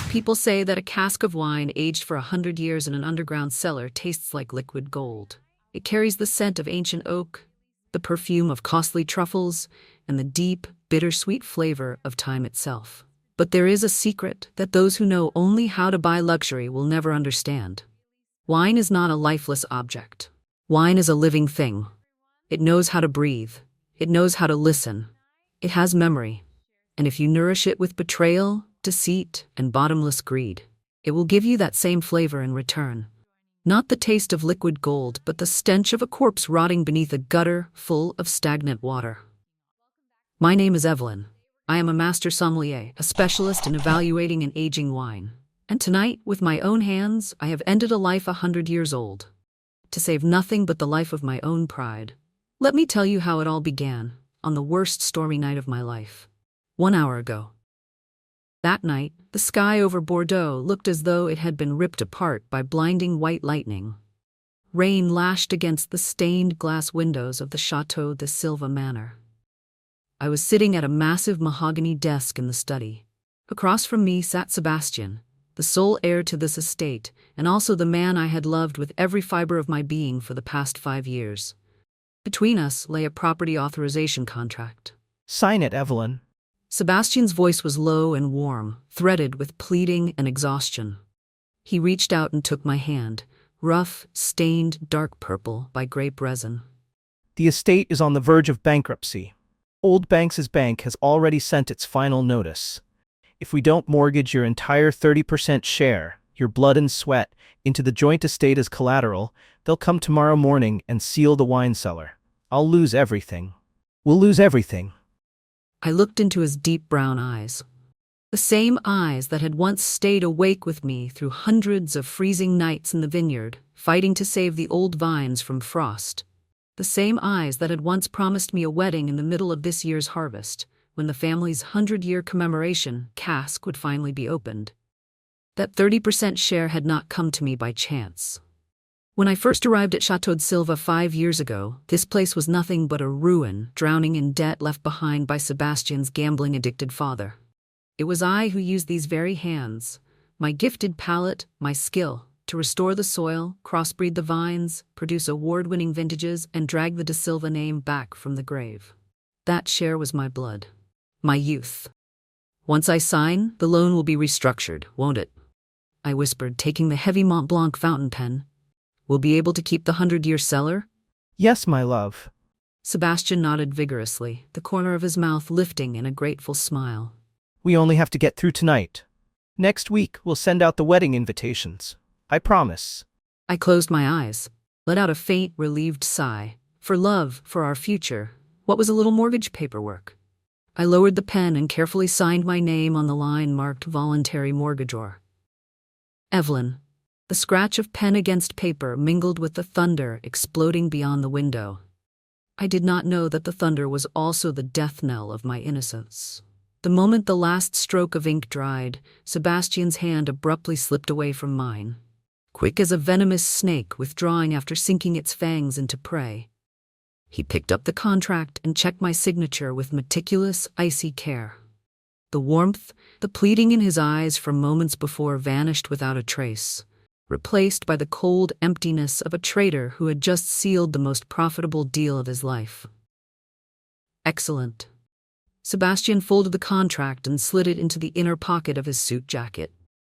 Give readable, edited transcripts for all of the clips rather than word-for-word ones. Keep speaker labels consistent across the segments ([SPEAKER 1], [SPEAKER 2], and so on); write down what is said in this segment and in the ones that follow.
[SPEAKER 1] People say that a cask of wine aged for 100 years in an underground cellar tastes like liquid gold. It carries the scent of ancient oak, the perfume of costly truffles, and the deep, bittersweet flavor of time itself. But there is a secret that those who know only how to buy luxury will never understand. Wine is not a lifeless object. Wine is a living thing. It knows how to breathe. It knows how to listen. It has memory. And if you nourish it with betrayal, deceit, and bottomless greed, it will give you that same flavor in return. Not the taste of liquid gold, but the stench of a corpse rotting beneath a gutter full of stagnant water. My name is Evelyn. I am a master sommelier, a specialist in evaluating and aging wine. And tonight, with my own hands, I have ended a life 100 years old. To save nothing but the life of my own pride. Let me tell you how it all began, on the worst stormy night of my life. 1 hour ago. That night, the sky over Bordeaux looked as though it had been ripped apart by blinding white lightning. Rain lashed against the stained glass windows of the Chateau de Silva Manor. I was sitting at a massive mahogany desk in the study. Across from me sat Sebastian, the sole heir to this estate, and also the man I had loved with every fiber of my being for the past 5 years. Between us lay a property authorization contract.
[SPEAKER 2] Sign it, Evelyn.
[SPEAKER 1] Sebastian's voice was low and warm, threaded with pleading and exhaustion. He reached out and took my hand, rough, stained dark purple by grape resin.
[SPEAKER 2] The estate is on the verge of bankruptcy. Old Banks' bank has already sent its final notice. If we don't mortgage your entire 30% share, your blood and sweat, into the joint estate as collateral, they'll come tomorrow morning and seal the wine cellar. I'll lose everything. We'll lose everything.
[SPEAKER 1] I looked into his deep brown eyes. The same eyes that had once stayed awake with me through hundreds of freezing nights in the vineyard, fighting to save the old vines from frost. The same eyes that had once promised me a wedding in the middle of this year's harvest, when the family's 100-year commemoration cask would finally be opened. That 30% share had not come to me by chance. When I first arrived at Chateau de Silva 5 years ago, this place was nothing but a ruin, drowning in debt left behind by Sebastian's gambling-addicted father. It was I who used these very hands, my gifted palate, my skill, to restore the soil, crossbreed the vines, produce award-winning vintages, and drag the de Silva name back from the grave. That share was my blood, my youth. Once I sign, the loan will be restructured, won't it? I whispered, taking the heavy Mont Blanc fountain pen. We'll be able to keep the 100-year cellar?
[SPEAKER 2] Yes, my love.
[SPEAKER 1] Sebastian nodded vigorously, the corner of his mouth lifting in a grateful smile.
[SPEAKER 2] We only have to get through tonight. Next week, we'll send out the wedding invitations. I promise.
[SPEAKER 1] I closed my eyes, let out a faint, relieved sigh. For love, for our future, what was a little mortgage paperwork? I lowered the pen and carefully signed my name on the line marked Voluntary Mortgagor. Evelyn. The scratch of pen against paper mingled with the thunder exploding beyond the window. I did not know that the thunder was also the death knell of my innocence. The moment the last stroke of ink dried, Sebastian's hand abruptly slipped away from mine, quick as a venomous snake withdrawing after sinking its fangs into prey. He picked up the contract and checked my signature with meticulous, icy care. The warmth, the pleading in his eyes from moments before vanished without a trace, replaced by the cold emptiness of a trader who had just sealed the most profitable deal of his life. Excellent. Sebastian folded the contract and slid it into the inner pocket of his suit jacket.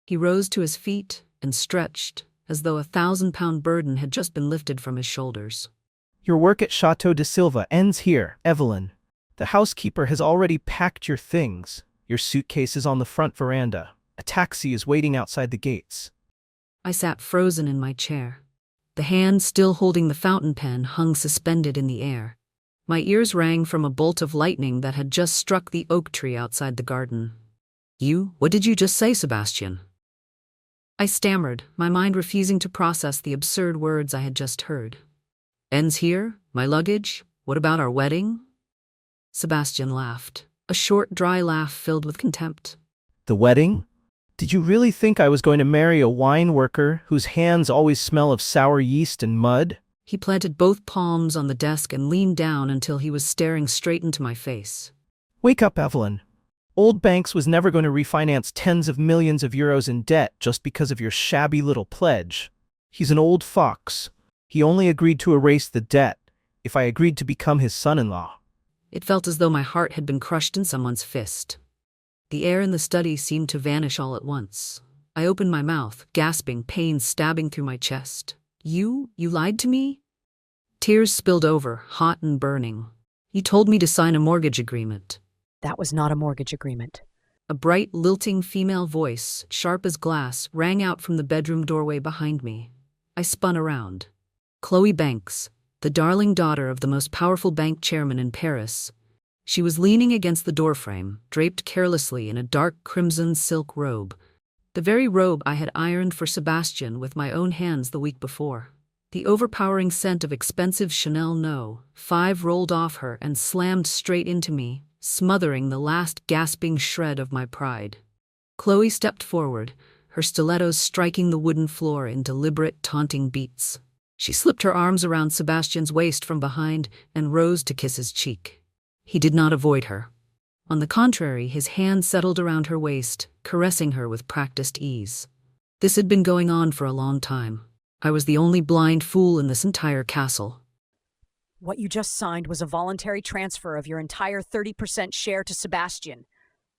[SPEAKER 1] He rose to his feet and stretched, as though a 1,000-pound burden had just been lifted from his shoulders.
[SPEAKER 2] Your work at Chateau de Silva ends here, Evelyn. The housekeeper has already packed your things. Your suitcase is on the front veranda. A taxi is waiting outside the gates.
[SPEAKER 1] I sat frozen in my chair. The hand still holding the fountain pen hung suspended in the air. My ears rang from a bolt of lightning that had just struck the oak tree outside the garden. What did you just say, Sebastian? I stammered, my mind refusing to process the absurd words I had just heard. Ends here? My luggage? What about our wedding? Sebastian laughed, a short, dry laugh filled with contempt.
[SPEAKER 2] The wedding? Did you really think I was going to marry a wine worker whose hands always smell of sour yeast and mud?
[SPEAKER 1] He planted both palms on the desk and leaned down until he was staring straight into my face.
[SPEAKER 2] Wake up, Evelyn. Old Banks was never going to refinance tens of millions of euros in debt just because of your shabby little pledge. He's an old fox. He only agreed to erase the debt if I agreed to become his son-in-law.
[SPEAKER 1] It felt as though my heart had been crushed in someone's fist. The air in the study seemed to vanish all at once. I opened my mouth, gasping, pain stabbing through my chest. You lied to me? Tears spilled over, hot and burning. You told me to sign a mortgage agreement.
[SPEAKER 3] That was not a mortgage agreement.
[SPEAKER 1] A bright, lilting female voice, sharp as glass, rang out from the bedroom doorway behind me. I spun around. Chloe Banks, the darling daughter of the most powerful bank chairman in Paris. She was leaning against the doorframe, draped carelessly in a dark crimson silk robe. The very robe I had ironed for Sebastian with my own hands the week before. The overpowering scent of expensive Chanel No. 5 rolled off her and slammed straight into me, smothering the last gasping shred of my pride. Chloe stepped forward, her stilettos striking the wooden floor in deliberate, taunting beats. She slipped her arms around Sebastian's waist from behind and rose to kiss his cheek. He did not avoid her. On the contrary, his hand settled around her waist, caressing her with practiced ease. This had been going on for a long time. I was the only blind fool in this entire castle.
[SPEAKER 3] What you just signed was a voluntary transfer of your entire 30% share to Sebastian,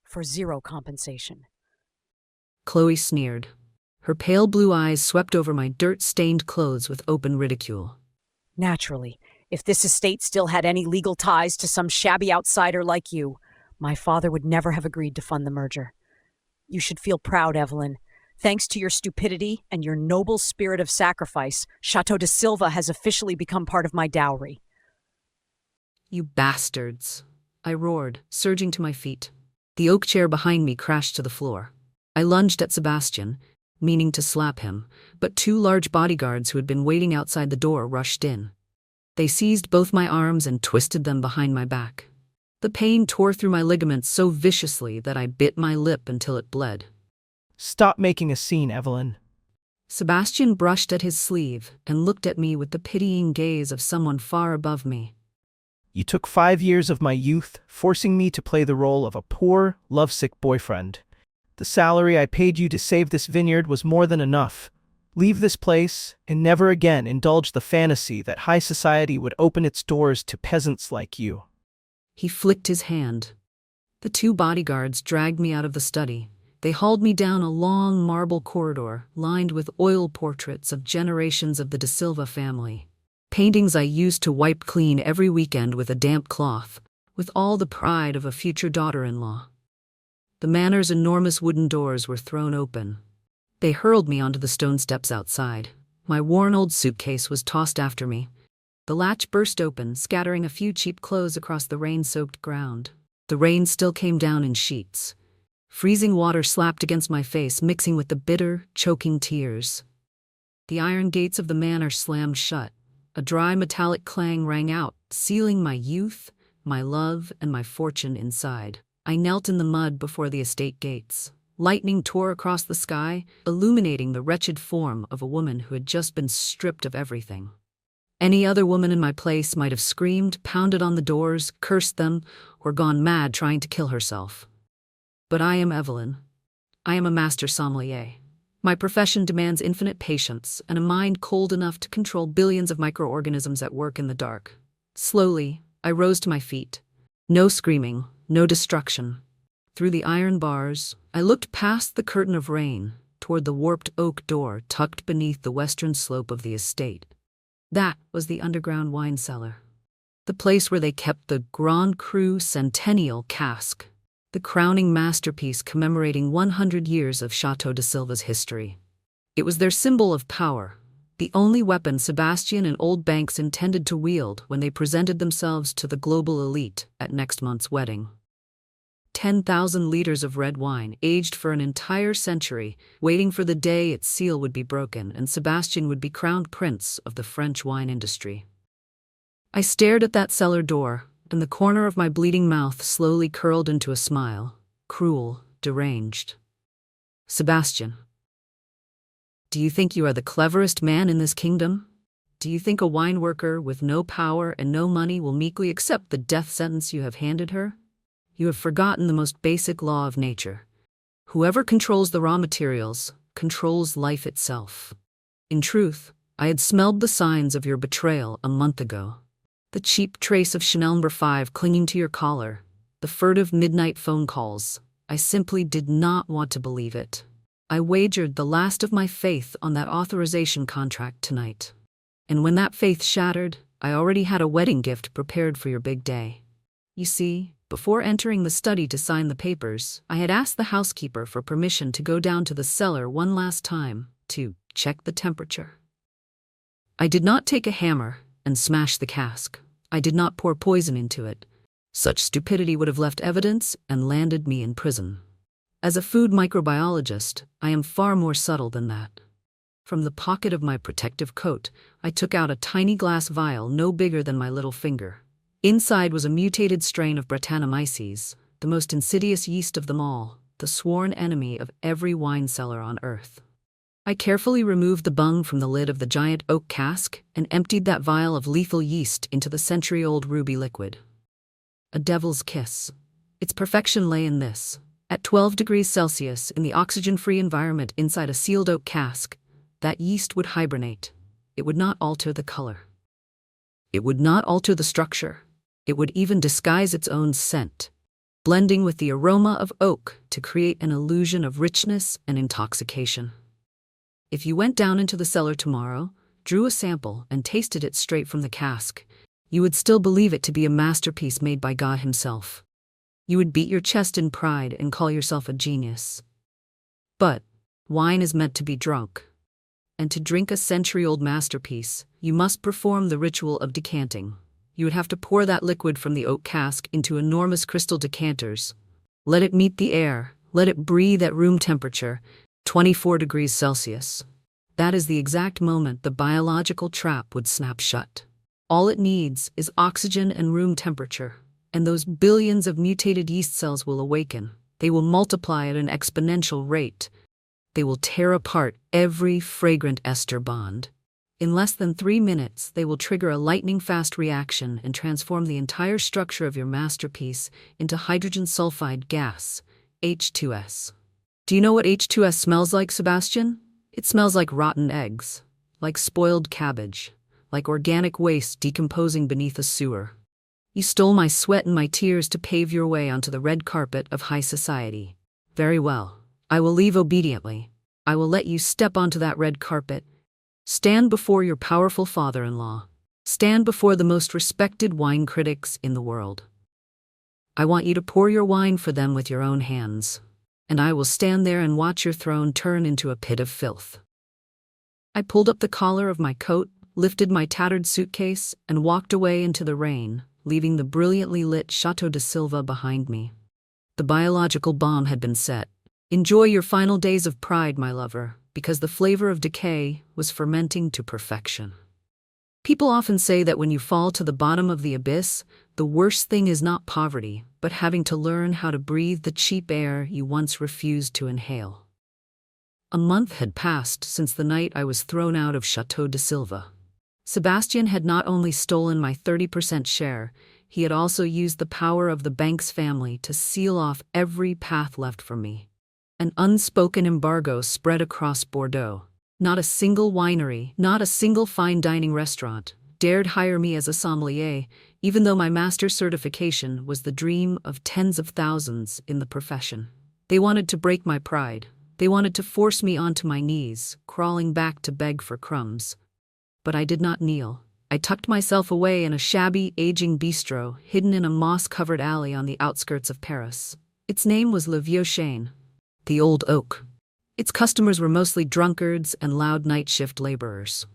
[SPEAKER 3] for 0 compensation.
[SPEAKER 1] Chloe sneered. Her pale blue eyes swept over my dirt-stained clothes with open ridicule.
[SPEAKER 3] Naturally, if this estate still had any legal ties to some shabby outsider like you, my father would never have agreed to fund the merger. You should feel proud, Evelyn. Thanks to your stupidity and your noble spirit of sacrifice, Chateau de Silva has officially become part of my dowry.
[SPEAKER 1] You bastards! I roared, surging to my feet. The oak chair behind me crashed to the floor. I lunged at Sebastian, meaning to slap him, but 2 large bodyguards who had been waiting outside the door rushed in. They seized both my arms and twisted them behind my back. The pain tore through my ligaments so viciously that I bit my lip until it bled.
[SPEAKER 2] Stop making a scene, Evelyn.
[SPEAKER 1] Sebastian brushed at his sleeve and looked at me with the pitying gaze of someone far above me.
[SPEAKER 2] You took 5 years of my youth, forcing me to play the role of a poor, lovesick boyfriend. The salary I paid you to save this vineyard was more than enough. Leave this place, and never again indulge the fantasy that high society would open its doors to peasants like you.
[SPEAKER 1] He flicked his hand. The 2 bodyguards dragged me out of the study. They hauled me down a long marble corridor lined with oil portraits of generations of the De Silva family. Paintings I used to wipe clean every weekend with a damp cloth, with all the pride of a future daughter-in-law. The manor's enormous wooden doors were thrown open. They hurled me onto the stone steps outside. My worn old suitcase was tossed after me. The latch burst open, scattering a few cheap clothes across the rain-soaked ground. The rain still came down in sheets. Freezing water slapped against my face, mixing with the bitter, choking tears. The iron gates of the manor slammed shut. A dry metallic clang rang out, sealing my youth, my love, and my fortune inside. I knelt in the mud before the estate gates. Lightning tore across the sky, illuminating the wretched form of a woman who had just been stripped of everything. Any other woman in my place might have screamed, pounded on the doors, cursed them, or gone mad trying to kill herself. But I am Evelyn. I am a master sommelier. My profession demands infinite patience and a mind cold enough to control billions of microorganisms at work in the dark. Slowly, I rose to my feet. No screaming, no destruction. Through the iron bars, I looked past the curtain of rain toward the warped oak door tucked beneath the western slope of the estate. That was the underground wine cellar. The place where they kept the Grand Cru Centennial cask, the crowning masterpiece commemorating 100 years of Chateau de Silva's history. It was their symbol of power, the only weapon Sebastian and Old Banks intended to wield when they presented themselves to the global elite at next month's wedding. 10,000 liters of red wine, aged for an entire century, waiting for the day its seal would be broken and Sebastian would be crowned prince of the French wine industry. I stared at that cellar door, and the corner of my bleeding mouth slowly curled into a smile, cruel, deranged. Sebastian, do you think you are the cleverest man in this kingdom? Do you think a wine worker with no power and no money will meekly accept the death sentence you have handed her? You have forgotten the most basic law of nature. Whoever controls the raw materials controls life itself. In truth, I had smelled the signs of your betrayal a month ago. The cheap trace of Chanel No. 5 clinging to your collar, the furtive midnight phone calls. I simply did not want to believe it. I wagered the last of my faith on that authorization contract tonight. And when that faith shattered, I already had a wedding gift prepared for your big day. You see, before entering the study to sign the papers, I had asked the housekeeper for permission to go down to the cellar one last time to check the temperature. I did not take a hammer and smash the cask. I did not pour poison into it. Such stupidity would have left evidence and landed me in prison. As a food microbiologist, I am far more subtle than that. From the pocket of my protective coat, I took out a tiny glass vial no bigger than my little finger. Inside was a mutated strain of Brettanomyces, the most insidious yeast of them all, the sworn enemy of every wine cellar on earth. I carefully removed the bung from the lid of the giant oak cask and emptied that vial of lethal yeast into the century-old ruby liquid. A devil's kiss. Its perfection lay in this. At 12 degrees Celsius in the oxygen-free environment inside a sealed oak cask, that yeast would hibernate. It would not alter the color. It would not alter the structure. It would even disguise its own scent, blending with the aroma of oak to create an illusion of richness and intoxication. If you went down into the cellar tomorrow, drew a sample, and tasted it straight from the cask, you would still believe it to be a masterpiece made by God himself. You would beat your chest in pride and call yourself a genius. But wine is meant to be drunk. And to drink a century-old masterpiece, you must perform the ritual of decanting. You would have to pour that liquid from the oak cask into enormous crystal decanters. Let it meet the air, let it breathe at room temperature, 24 degrees Celsius. That is the exact moment the biological trap would snap shut. All it needs is oxygen and room temperature, and those billions of mutated yeast cells will awaken. They will multiply at an exponential rate. They will tear apart every fragrant ester bond. In less than 3 minutes, they will trigger a lightning-fast reaction and transform the entire structure of your masterpiece into hydrogen sulfide gas, H2S. Do you know what H2S smells like, Sebastian? It smells like rotten eggs, like spoiled cabbage, like organic waste decomposing beneath a sewer. You stole my sweat and my tears to pave your way onto the red carpet of high society. Very well. I will leave obediently. I will let you step onto that red carpet. Stand before your powerful father-in-law. Stand before the most respected wine critics in the world. I want you to pour your wine for them with your own hands, and I will stand there and watch your throne turn into a pit of filth. I pulled up the collar of my coat, lifted my tattered suitcase, and walked away into the rain, leaving the brilliantly lit Chateau de Silva behind me. The biological bomb had been set. Enjoy your final days of pride, my lover, because the flavor of decay was fermenting to perfection. People often say that when you fall to the bottom of the abyss, the worst thing is not poverty, but having to learn how to breathe the cheap air you once refused to inhale. A month had passed since the night I was thrown out of Chateau de Silva. Sebastian had not only stolen my 30% share, he had also used the power of the Banks family to seal off every path left for me. An unspoken embargo spread across Bordeaux. Not a single winery, not a single fine dining restaurant dared hire me as a sommelier, even though my master's certification was the dream of tens of thousands in the profession. They wanted to break my pride. They wanted to force me onto my knees, crawling back to beg for crumbs. But I did not kneel. I tucked myself away in a shabby, aging bistro hidden in a moss-covered alley on the outskirts of Paris. Its name was Le Vieux Chêne, the Old Oak. Its customers were mostly drunkards and loud night-shift laborers.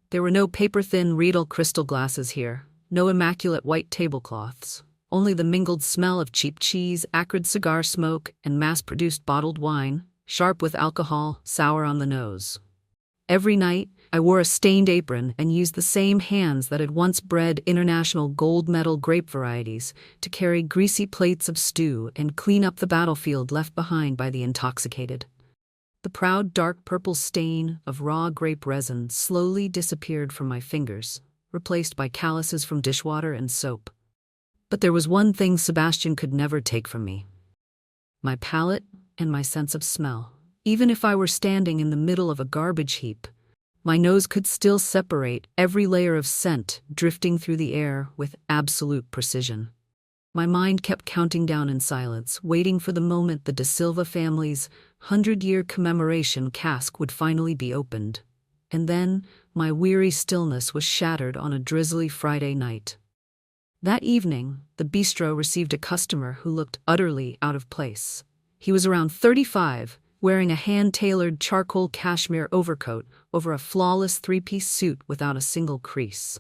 [SPEAKER 1] There were no paper-thin Riedel crystal glasses here, no immaculate white tablecloths, only the mingled smell of cheap cheese, acrid cigar smoke, and mass-produced bottled wine, sharp with alcohol, sour on the nose. Every night, I wore a stained apron and used the same hands that had once bred international gold medal grape varieties to carry greasy plates of stew and clean up the battlefield left behind by the intoxicated. The proud dark purple stain of raw grape resin slowly disappeared from my fingers, replaced by calluses from dishwater and soap. But there was one thing Sebastian could never take from me: my palate and my sense of smell. Even if I were standing in the middle of a garbage heap, my nose could still separate every layer of scent drifting through the air with absolute precision. My mind kept counting down in silence, waiting for the moment the De Silva family's 100-year commemoration cask would finally be opened. And then, my weary stillness was shattered on a drizzly Friday night. That evening, the bistro received a customer who looked utterly out of place. He was around 35, wearing a hand-tailored charcoal cashmere overcoat over a flawless three-piece suit without a single crease.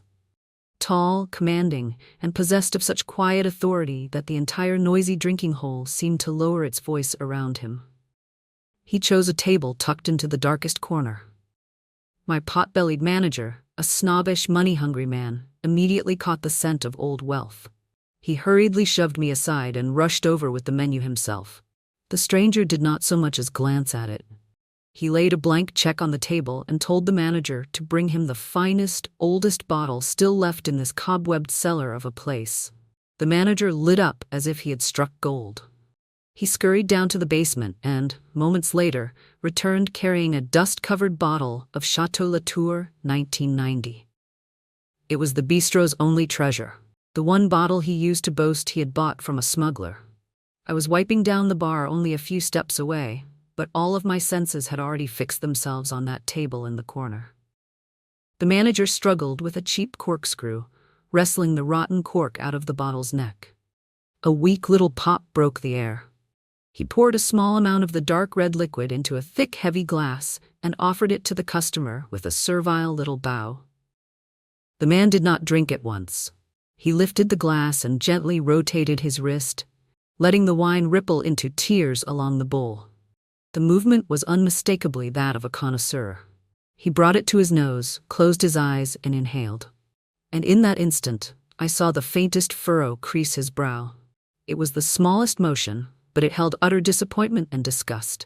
[SPEAKER 1] Tall, commanding, and possessed of such quiet authority that the entire noisy drinking hole seemed to lower its voice around him. He chose a table tucked into the darkest corner. My pot-bellied manager, a snobbish, money-hungry man, immediately caught the scent of old wealth. He hurriedly shoved me aside and rushed over with the menu himself. The stranger did not so much as glance at it. He laid a blank check on the table and told the manager to bring him the finest, oldest bottle still left in this cobwebbed cellar of a place. The manager lit up as if he had struck gold. He scurried down to the basement and, moments later, returned carrying a dust-covered bottle of Chateau Latour 1990. It was the bistro's only treasure, the one bottle he used to boast he had bought from a smuggler. I was wiping down the bar only a few steps away, but all of my senses had already fixed themselves on that table in the corner. The manager struggled with a cheap corkscrew, wrestling the rotten cork out of the bottle's neck. A weak little pop broke the air. He poured a small amount of the dark red liquid into a thick, heavy glass and offered it to the customer with a servile little bow. The man did not drink at once. He lifted the glass and gently rotated his wrist, letting the wine ripple into tears along the bowl. The movement was unmistakably that of a connoisseur. He brought it to his nose, closed his eyes, and inhaled. And in that instant, I saw the faintest furrow crease his brow. It was the smallest motion, but it held utter disappointment and disgust.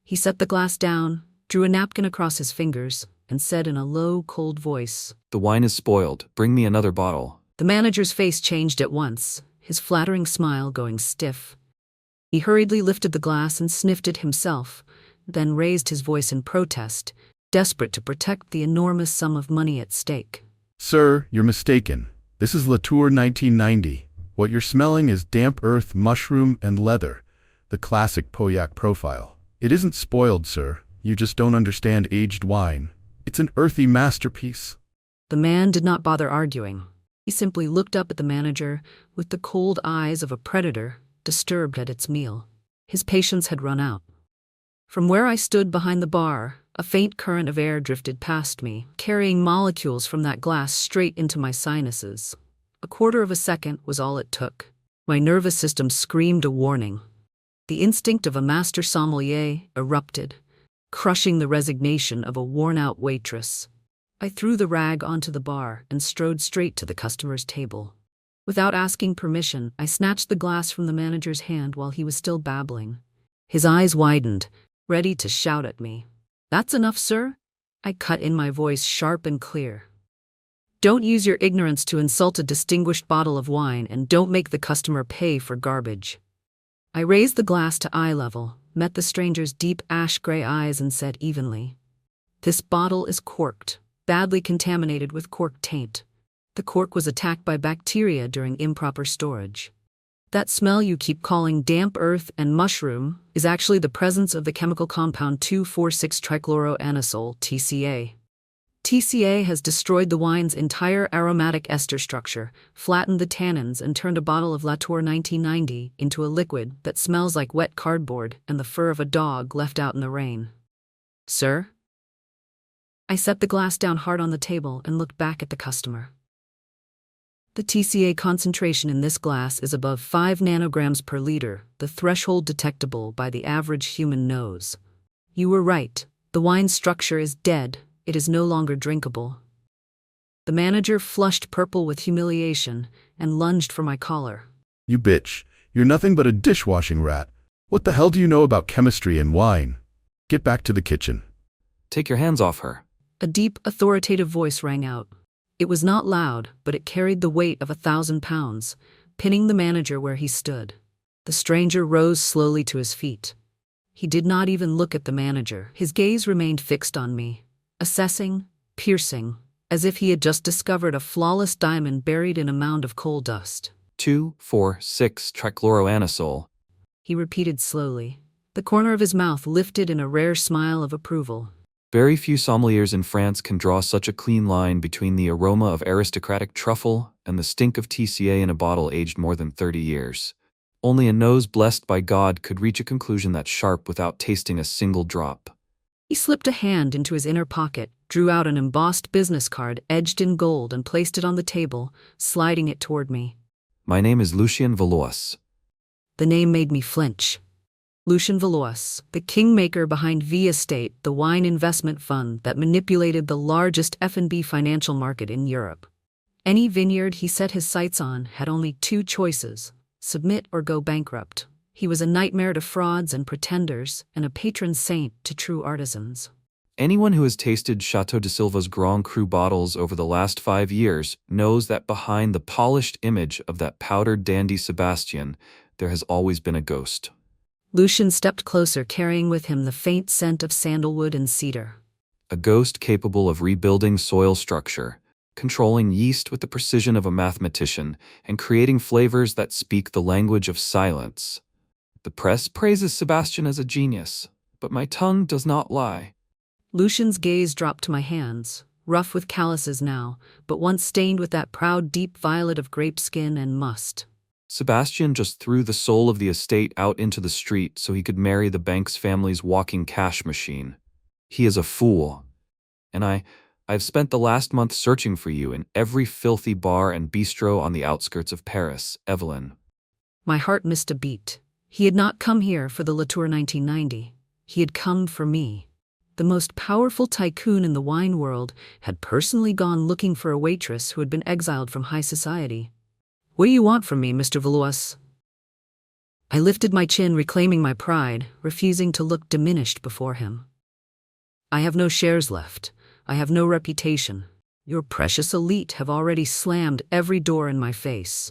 [SPEAKER 1] He set the glass down, drew a napkin across his fingers, and said in a low, cold voice,
[SPEAKER 4] "The wine is spoiled. Bring me another bottle."
[SPEAKER 1] The manager's face changed at once, his flattering smile going stiff. He hurriedly lifted the glass and sniffed it himself, then raised his voice in protest, desperate to protect the enormous sum of money at stake.
[SPEAKER 5] "Sir, you're mistaken. This is Latour 1990. What you're smelling is damp earth, mushroom, and leather, the classic Pauillac profile. It isn't spoiled, sir. You just don't understand aged wine. It's an earthy masterpiece."
[SPEAKER 1] The man did not bother arguing. He simply looked up at the manager with the cold eyes of a predator disturbed at its meal. His patience had run out. From where I stood behind the bar, a faint current of air drifted past me, carrying molecules from that glass straight into my sinuses. A quarter of a second was all it took. My nervous system screamed a warning. The instinct of a master sommelier erupted, crushing the resignation of a worn-out waitress. I threw the rag onto the bar and strode straight to the customer's table. Without asking permission, I snatched the glass from the manager's hand while he was still babbling. His eyes widened, ready to shout at me. "That's enough, sir," I cut in, my voice sharp and clear. "Don't use your ignorance to insult a distinguished bottle of wine, and don't make the customer pay for garbage." I raised the glass to eye level, met the stranger's deep ash-gray eyes, and said evenly, "This bottle is corked, badly contaminated with cork taint. The cork was attacked by bacteria during improper storage. That smell you keep calling damp earth and mushroom is actually the presence of the chemical compound 2,4,6-trichloroanisole, TCA. TCA has destroyed the wine's entire aromatic ester structure, flattened the tannins, and turned a bottle of Latour 1990 into a liquid that smells like wet cardboard and the fur of a dog left out in the rain. Sir?" I set the glass down hard on the table and looked back at the customer. The TCA concentration in this glass is above 5 nanograms per liter, the threshold detectable by the average human nose. You were right. The wine's structure is dead. It is no longer drinkable. The manager flushed purple with humiliation and lunged for my collar.
[SPEAKER 5] "You bitch. You're nothing but a dishwashing rat. What the hell do you know about chemistry and wine? Get back to the kitchen."
[SPEAKER 4] "Take your hands off her."
[SPEAKER 1] A deep, authoritative voice rang out. It was not loud, but it carried the weight of 1,000 pounds, pinning the manager where he stood. The stranger rose slowly to his feet. He did not even look at the manager. His gaze remained fixed on me, assessing, piercing, as if he had just discovered a flawless diamond buried in a mound of coal dust.
[SPEAKER 4] 2,4,6-trichloroanisole,
[SPEAKER 1] he repeated slowly, the corner of his mouth lifted in a rare smile of approval.
[SPEAKER 4] Very few sommeliers in France can draw such a clean line between the aroma of aristocratic truffle and the stink of TCA in a bottle aged more than 30 years. Only a nose blessed by God could reach a conclusion that sharp without tasting a single drop.
[SPEAKER 1] He slipped a hand into his inner pocket, drew out an embossed business card edged in gold and placed it on the table, sliding it toward me.
[SPEAKER 4] My name is Lucien Valois.
[SPEAKER 1] The name made me flinch. Lucien Valois, the kingmaker behind V Estate, the wine investment fund that manipulated the largest F&B financial market in Europe. Any vineyard he set his sights on had only two choices: submit or go bankrupt. He was a nightmare to frauds and pretenders, and a patron saint to true artisans.
[SPEAKER 4] Anyone who has tasted Chateau de Silva's Grand Cru bottles over the last 5 years knows that behind the polished image of that powdered dandy Sebastian, there has always been a ghost.
[SPEAKER 1] Lucien stepped closer, carrying with him the faint scent of sandalwood and cedar.
[SPEAKER 4] A ghost capable of rebuilding soil structure, controlling yeast with the precision of a mathematician, and creating flavors that speak the language of silence. The press praises Sebastian as a genius, but my tongue does not lie.
[SPEAKER 1] Lucien's gaze dropped to my hands, rough with calluses now, but once stained with that proud deep violet of grape skin and must.
[SPEAKER 4] Sebastian just threw the soul of the estate out into the street so he could marry the Banks family's walking cash machine. He is a fool. And I've spent the last month searching for you in every filthy bar and bistro on the outskirts of Paris, Evelyn.
[SPEAKER 1] My heart missed a beat. He had not come here for the Latour 1990. He had come for me. The most powerful tycoon in the wine world had personally gone looking for a waitress who had been exiled from high society. What do you want from me, Mr. Valois? I lifted my chin, reclaiming my pride, refusing to look diminished before him. I have no shares left. I have no reputation. Your precious elite have already slammed every door in my face.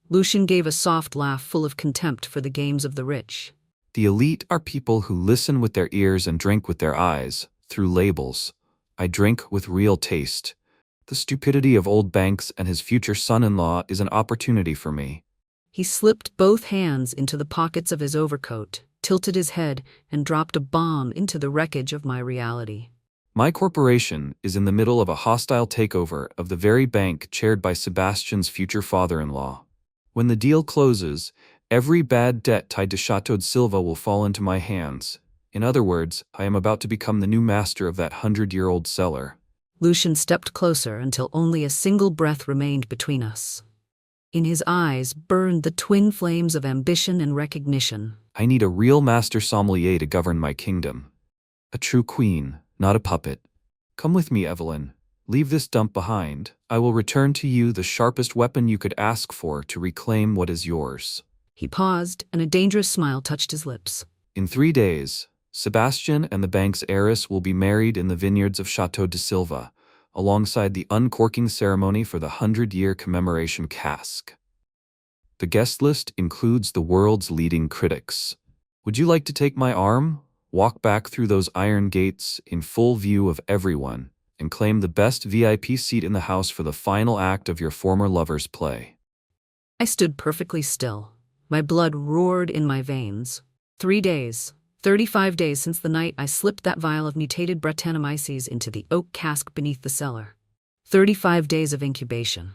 [SPEAKER 1] Lucien gave a soft laugh full of contempt for the games of the rich.
[SPEAKER 4] The elite are people who listen with their ears and drink with their eyes, through labels. I drink with real taste. The stupidity of old Banks and his future son-in-law is an opportunity for me.
[SPEAKER 1] He slipped both hands into the pockets of his overcoat, tilted his head, and dropped a bomb into the wreckage of my reality.
[SPEAKER 4] My corporation is in the middle of a hostile takeover of the very bank chaired by Sebastian's future father-in-law. When the deal closes, every bad debt tied to Chateau de Silva will fall into my hands. In other words, I am about to become the new master of that 100-year-old cellar.
[SPEAKER 1] Lucien stepped closer until only a single breath remained between us. In his eyes burned the twin flames of ambition and recognition.
[SPEAKER 4] I need a real master sommelier to govern my kingdom. A true queen, not a puppet. Come with me, Evelyn. Leave this dump behind. I will return to you the sharpest weapon you could ask for to reclaim what is yours.
[SPEAKER 1] He paused, and a dangerous smile touched his lips.
[SPEAKER 4] In 3 days, Sebastian and the bank's heiress will be married in the vineyards of Chateau de Silva, alongside the uncorking ceremony for the 100-year commemoration cask. The guest list includes the world's leading critics. Would you like to take my arm, walk back through those iron gates in full view of everyone, and claim the best VIP seat in the house for the final act of your former lover's play?
[SPEAKER 1] I stood perfectly still. My blood roared in my veins. 3 days. 35 days since the night I slipped that vial of mutated Brettanomyces into the oak cask beneath the cellar. 35 days of incubation.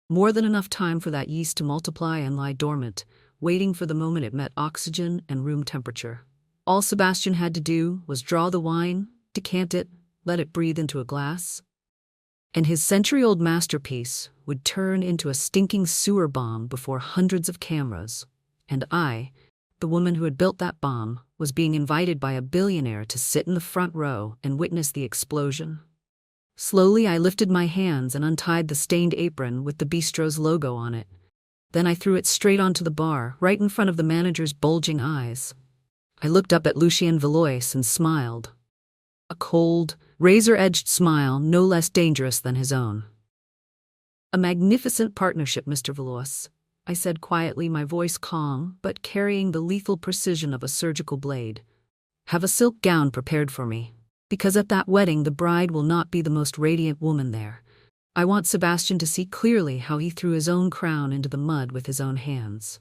[SPEAKER 1] More than enough time for that yeast to multiply and lie dormant, waiting for the moment it met oxygen and room temperature. All Sebastian had to do was draw the wine, decant it, let it breathe into a glass, and his century-old masterpiece would turn into a stinking sewer bomb before hundreds of cameras. And I, the woman who had built that bomb, was being invited by a billionaire to sit in the front row and witness the explosion. Slowly, I lifted my hands and untied the stained apron with the bistro's logo on it. Then I threw it straight onto the bar, right in front of the manager's bulging eyes. I looked up at Lucien Valois and smiled. A cold, razor-edged smile no less dangerous than his own. A magnificent partnership, Mr. Valois. I said quietly, my voice calm, but carrying the lethal precision of a surgical blade. Have a silk gown prepared for me, because at that wedding the bride will not be the most radiant woman there. I want Sebastian to see clearly how he threw his own crown into the mud with his own hands.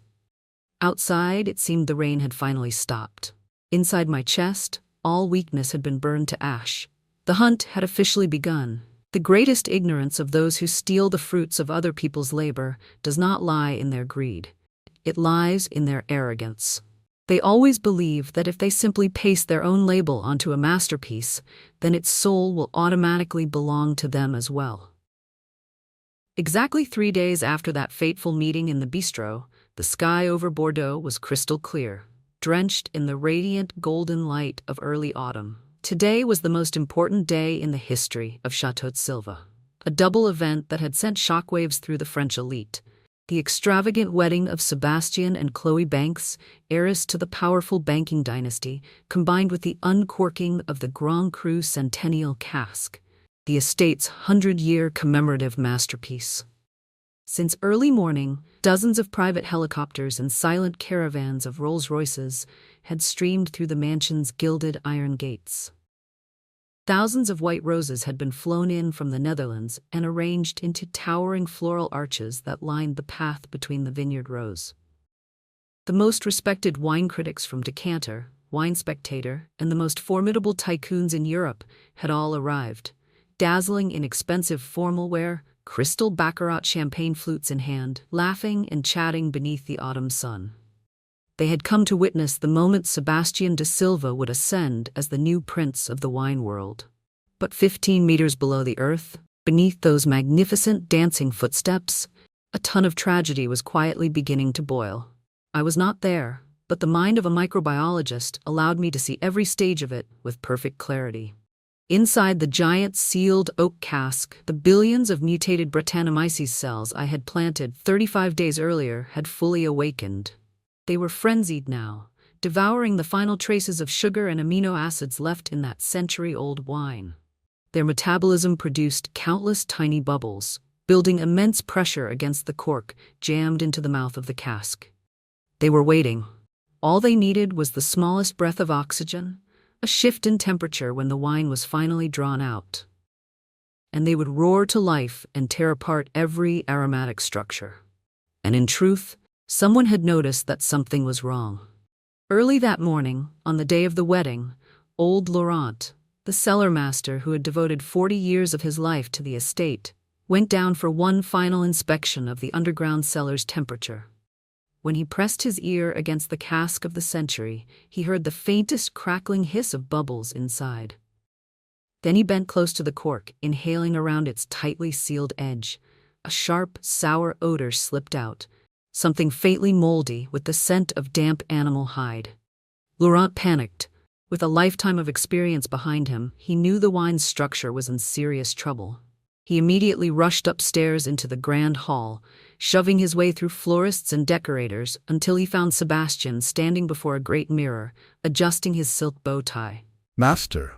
[SPEAKER 1] Outside, it seemed the rain had finally stopped. Inside my chest, all weakness had been burned to ash. The hunt had officially begun. The greatest ignorance of those who steal the fruits of other people's labor does not lie in their greed. It lies in their arrogance. They always believe that if they simply paste their own label onto a masterpiece, then its soul will automatically belong to them as well. Exactly 3 days after that fateful meeting in the bistro, the sky over Bordeaux was crystal clear, drenched in the radiant golden light of early autumn. Today was the most important day in the history of Chateau de Silva, a double event that had sent shockwaves through the French elite. The extravagant wedding of Sebastian and Chloe Banks, heiress to the powerful banking dynasty, combined with the uncorking of the Grand Cru Centennial cask, the estate's 100-year commemorative masterpiece. Since early morning, dozens of private helicopters and silent caravans of Rolls-Royces had streamed through the mansion's gilded iron gates. Thousands of white roses had been flown in from the Netherlands and arranged into towering floral arches that lined the path between the vineyard rows. The most respected wine critics from Decanter, Wine Spectator, and the most formidable tycoons in Europe had all arrived, dazzling in expensive formal wear, crystal baccarat champagne flutes in hand, laughing and chatting beneath the autumn sun. They had come to witness the moment Sebastian de Silva would ascend as the new prince of the wine world. But 15 meters below the earth, beneath those magnificent dancing footsteps, a ton of tragedy was quietly beginning to boil. I was not there, but the mind of a microbiologist allowed me to see every stage of it with perfect clarity. Inside the giant sealed oak cask, the billions of mutated Brettanomyces cells I had planted 35 days earlier had fully awakened. They were frenzied now, devouring the final traces of sugar and amino acids left in that century-old wine. Their metabolism produced countless tiny bubbles, building immense pressure against the cork jammed into the mouth of the cask. They were waiting. All they needed was the smallest breath of oxygen, a shift in temperature when the wine was finally drawn out. And they would roar to life and tear apart every aromatic structure. And in truth, someone had noticed that something was wrong. Early that morning, on the day of the wedding, old Laurent, the cellar master who had devoted 40 years of his life to the estate, went down for one final inspection of the underground cellar's temperature. When he pressed his ear against the cask of the century, he heard the faintest crackling hiss of bubbles inside. Then he bent close to the cork, inhaling around its tightly sealed edge. A sharp, sour odor slipped out, something faintly moldy with the scent of damp animal hide. Laurent panicked. With a lifetime of experience behind him, he knew the wine's structure was in serious trouble. He immediately rushed upstairs into the grand hall, shoving his way through florists and decorators until he found Sebastian standing before a great mirror, adjusting his silk bow tie.
[SPEAKER 5] Master.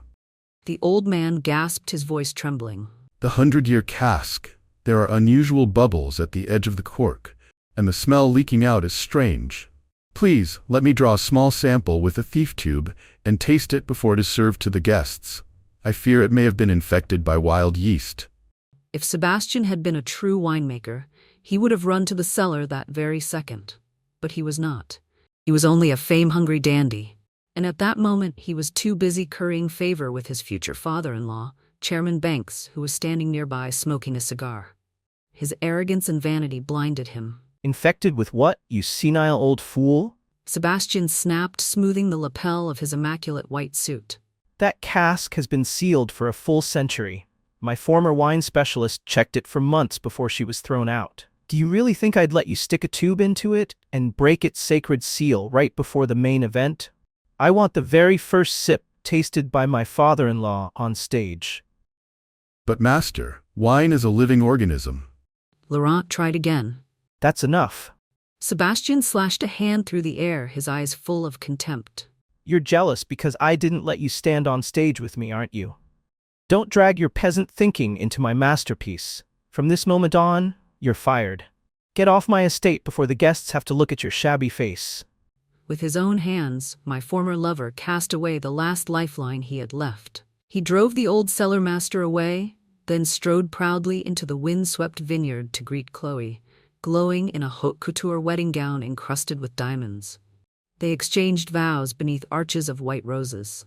[SPEAKER 1] The old man gasped, his voice trembling.
[SPEAKER 5] The 100-year cask. There are unusual bubbles at the edge of the cork, and the smell leaking out is strange. Please, let me draw a small sample with a thief tube and taste it before it is served to the guests. I fear it may have been infected by wild yeast.
[SPEAKER 1] If Sebastian had been a true winemaker, he would have run to the cellar that very second. But he was not. He was only a fame-hungry dandy. And at that moment, he was too busy currying favor with his future father-in-law, Chairman Banks, who was standing nearby smoking a cigar. His arrogance and vanity blinded him.
[SPEAKER 2] Infected with what, you senile old fool?
[SPEAKER 1] Sebastian snapped, smoothing the lapel of his immaculate white suit.
[SPEAKER 2] That cask has been sealed for a full century. My former wine specialist checked it for months before she was thrown out. Do you really think I'd let you stick a tube into it and break its sacred seal right before the main event? I want the very first sip tasted by my father-in-law on stage.
[SPEAKER 5] But master, wine is a living organism.
[SPEAKER 1] Laurent tried again.
[SPEAKER 2] That's enough.
[SPEAKER 1] Sebastian slashed a hand through the air, his eyes full of contempt.
[SPEAKER 2] You're jealous because I didn't let you stand on stage with me, aren't you? Don't drag your peasant thinking into my masterpiece. From this moment on, you're fired. Get off my estate before the guests have to look at your shabby face.
[SPEAKER 1] With his own hands, my former lover cast away the last lifeline he had left. He drove the old cellar master away, then strode proudly into the wind-swept vineyard to greet Chloe, glowing in a haute couture wedding gown encrusted with diamonds. They exchanged vows beneath arches of white roses.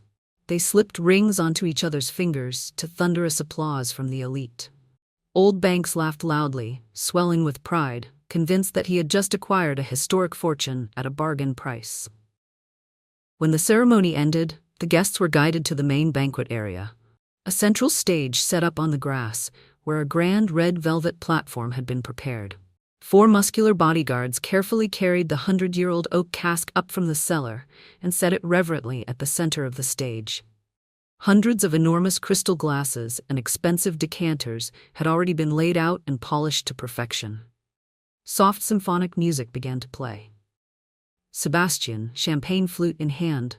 [SPEAKER 1] They slipped rings onto each other's fingers to thunderous applause from the elite. Old Banks laughed loudly, swelling with pride, convinced that he had just acquired a historic fortune at a bargain price. When the ceremony ended, the guests were guided to the main banquet area, a central stage set up on the grass, where a grand red velvet platform had been prepared. 4 muscular bodyguards carefully carried the 100-year-old oak cask up from the cellar and set it reverently at the center of the stage. Hundreds of enormous crystal glasses and expensive decanters had already been laid out and polished to perfection. Soft symphonic music began to play. Sebastian, champagne flute in hand,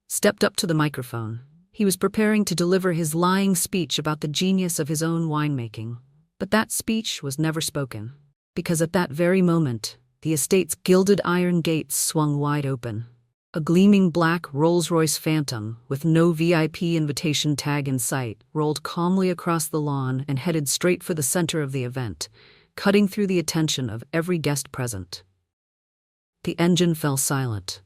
[SPEAKER 1] stepped up to the microphone. He was preparing to deliver his lying speech about the genius of his own winemaking. But that speech was never spoken, because at that very moment, the estate's gilded iron gates swung wide open. A gleaming black Rolls-Royce Phantom, with no VIP invitation tag in sight, rolled calmly across the lawn and headed straight for the center of the event, cutting through the attention of every guest present. The engine fell silent.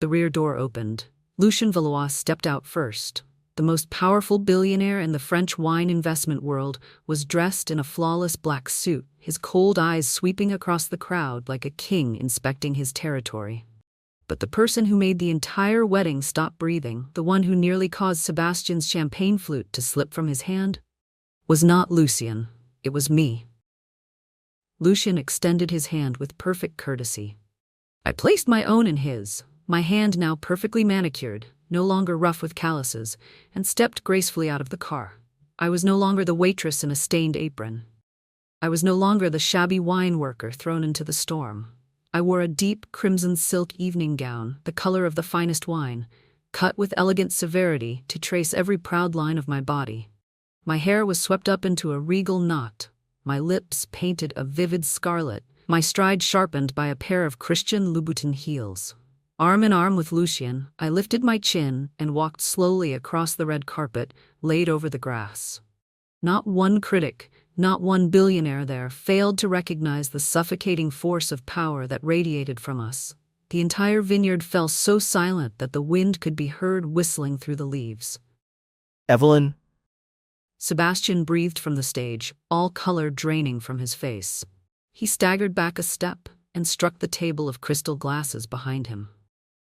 [SPEAKER 1] The rear door opened. Lucien Valois stepped out first. The most powerful billionaire in the French wine investment world was dressed in a flawless black suit, his cold eyes sweeping across the crowd like a king inspecting his territory. But the person who made the entire wedding stop breathing, the one who nearly caused Sebastian's champagne flute to slip from his hand, was not Lucien. It was me. Lucien extended his hand with perfect courtesy. I placed my own in his, my hand now perfectly manicured, no longer rough with calluses, and stepped gracefully out of the car. I was no longer the waitress in a stained apron. I was no longer the shabby wine worker thrown into the storm. I wore a deep crimson silk evening gown, the color of the finest wine, cut with elegant severity to trace every proud line of my body. My hair was swept up into a regal knot, my lips painted a vivid scarlet, my stride sharpened by a pair of Christian Louboutin heels. Arm in arm with Lucien, I lifted my chin and walked slowly across the red carpet laid over the grass. Not one critic, not one billionaire there failed to recognize the suffocating force of power that radiated from us. The entire vineyard fell so silent that the wind could be heard whistling through the leaves.
[SPEAKER 2] Evelyn?
[SPEAKER 1] Sebastian breathed from the stage, all color draining from his face. He staggered back a step and struck the table of crystal glasses behind him.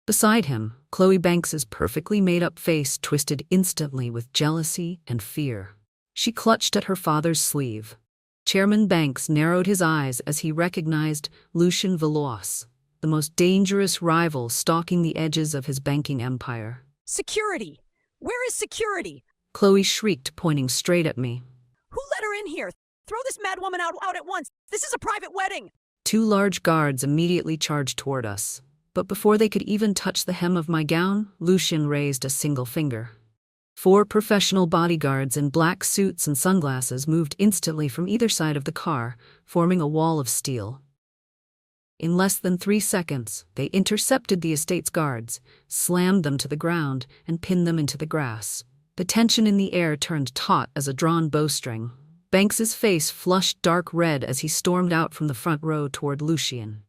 [SPEAKER 1] Beside him, Chloe Banks's perfectly made-up face twisted instantly with jealousy and fear. She clutched at her father's sleeve. Chairman Banks narrowed his eyes as he recognized Lucien Valois, the most dangerous rival stalking the edges of his banking empire.
[SPEAKER 3] Security! Where is security?
[SPEAKER 1] Chloe shrieked, pointing straight at me.
[SPEAKER 3] Who let her in here? Throw this mad woman out at once! This is a private wedding!
[SPEAKER 1] 2 large guards immediately charged toward us. But before they could even touch the hem of my gown, Lucien raised a single finger. 4 professional bodyguards in black suits and sunglasses moved instantly from either side of the car, forming a wall of steel. In less than 3 seconds, they intercepted the estate's guards, slammed them to the ground, and pinned them into the grass. The tension in the air turned taut as a drawn bowstring. Banks's face flushed dark red as he stormed out from the front row toward Lucien.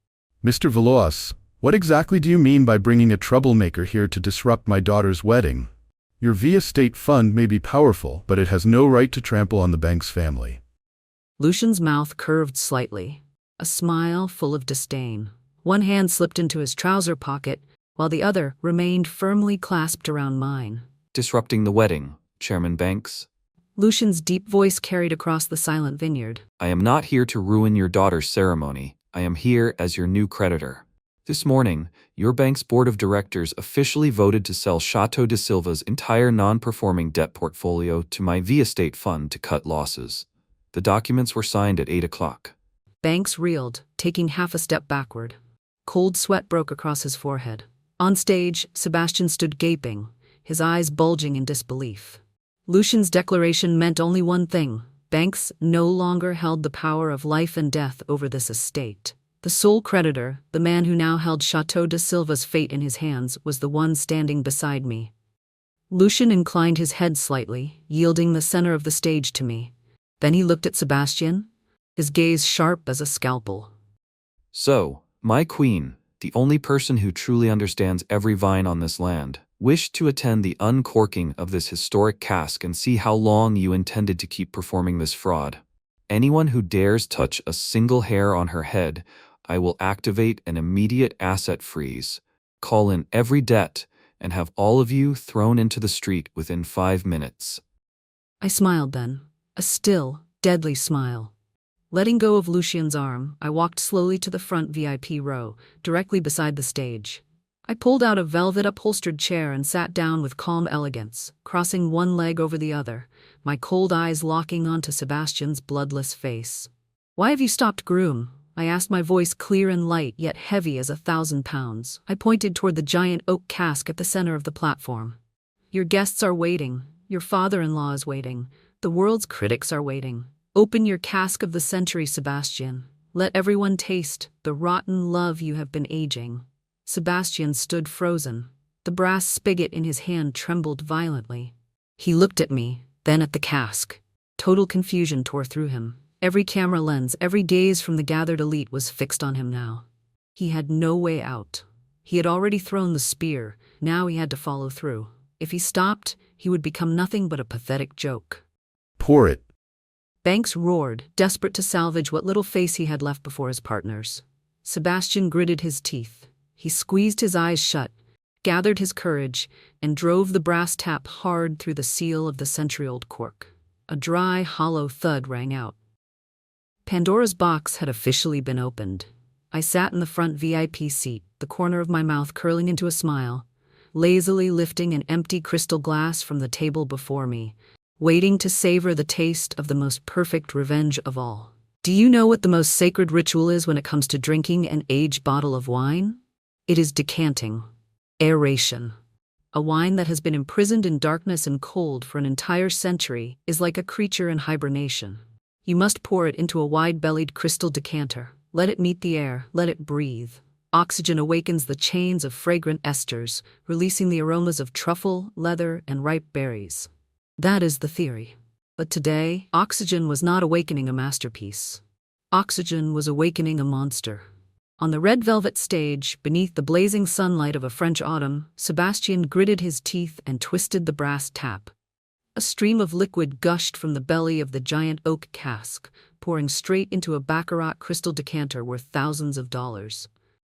[SPEAKER 5] Mr. Valois, what exactly do you mean by bringing a troublemaker here to disrupt my daughter's wedding? Your via state fund may be powerful, but it has no right to trample on the Banks family.
[SPEAKER 1] Lucien's mouth curved slightly, a smile full of disdain. One hand slipped into his trouser pocket, while the other remained firmly clasped around mine.
[SPEAKER 4] Disrupting the wedding, Chairman Banks.
[SPEAKER 1] Lucien's deep voice carried across the silent vineyard.
[SPEAKER 4] I am not here to ruin your daughter's ceremony. I am here as your new creditor. This morning, your bank's board of directors officially voted to sell Chateau de Silva's entire non-performing debt portfolio to my via state fund to cut losses. The documents were signed at 8 o'clock.
[SPEAKER 1] Banks reeled, taking half a step backward. Cold sweat broke across his forehead. On stage, Sebastian stood gaping, his eyes bulging in disbelief. Lucien's declaration meant only one thing. Banks no longer held the power of life and death over this estate. The sole creditor, the man who now held Chateau de Silva's fate in his hands, was the one standing beside me. Lucien inclined his head slightly, yielding the center of the stage to me. Then he looked at Sebastian, his gaze sharp as a scalpel.
[SPEAKER 4] So, my queen, the only person who truly understands every vine on this land, wished to attend the uncorking of this historic cask and see how long you intended to keep performing this fraud. Anyone who dares touch a single hair on her head, I will activate an immediate asset freeze, call in every debt, and have all of you thrown into the street within 5 minutes.
[SPEAKER 1] I smiled then, a still, deadly smile. Letting go of Lucien's arm, I walked slowly to the front VIP row, directly beside the stage. I pulled out a velvet-upholstered chair and sat down with calm elegance, crossing one leg over the other, my cold eyes locking onto Sebastian's bloodless face. "Why have you stopped, groom?" I asked, my voice clear and light, yet heavy as 1,000 pounds. I pointed toward the giant oak cask at the center of the platform. "Your guests are waiting. Your father-in-law is waiting. The world's critics are waiting. Open your cask of the century, Sebastian. Let everyone taste the rotten love you have been aging." Sebastian stood frozen. The brass spigot in his hand trembled violently. He looked at me, then at the cask. Total confusion tore through him. Every camera lens, every gaze from the gathered elite was fixed on him now. He had no way out. He had already thrown the spear. Now he had to follow through. If he stopped, he would become nothing but a pathetic joke.
[SPEAKER 5] Pour it.
[SPEAKER 1] Banks roared, desperate to salvage what little face he had left before his partners. Sebastian gritted his teeth. He squeezed his eyes shut, gathered his courage, and drove the brass tap hard through the seal of the century-old cork. A dry, hollow thud rang out. Pandora's box had officially been opened. I sat in the front VIP seat, the corner of my mouth curling into a smile, lazily lifting an empty crystal glass from the table before me, waiting to savor the taste of the most perfect revenge of all. Do you know what the most sacred ritual is when it comes to drinking an aged bottle of wine? It is decanting. Aeration. A wine that has been imprisoned in darkness and cold for an entire century is like a creature in hibernation. You must pour it into a wide-bellied crystal decanter. Let it meet the air, let it breathe. Oxygen awakens the chains of fragrant esters, releasing the aromas of truffle, leather, and ripe berries. That is the theory. But today, oxygen was not awakening a masterpiece. Oxygen was awakening a monster. On the red velvet stage, beneath the blazing sunlight of a French autumn, Sebastian gritted his teeth and twisted the brass tap. A stream of liquid gushed from the belly of the giant oak cask, pouring straight into a baccarat crystal decanter worth thousands of dollars.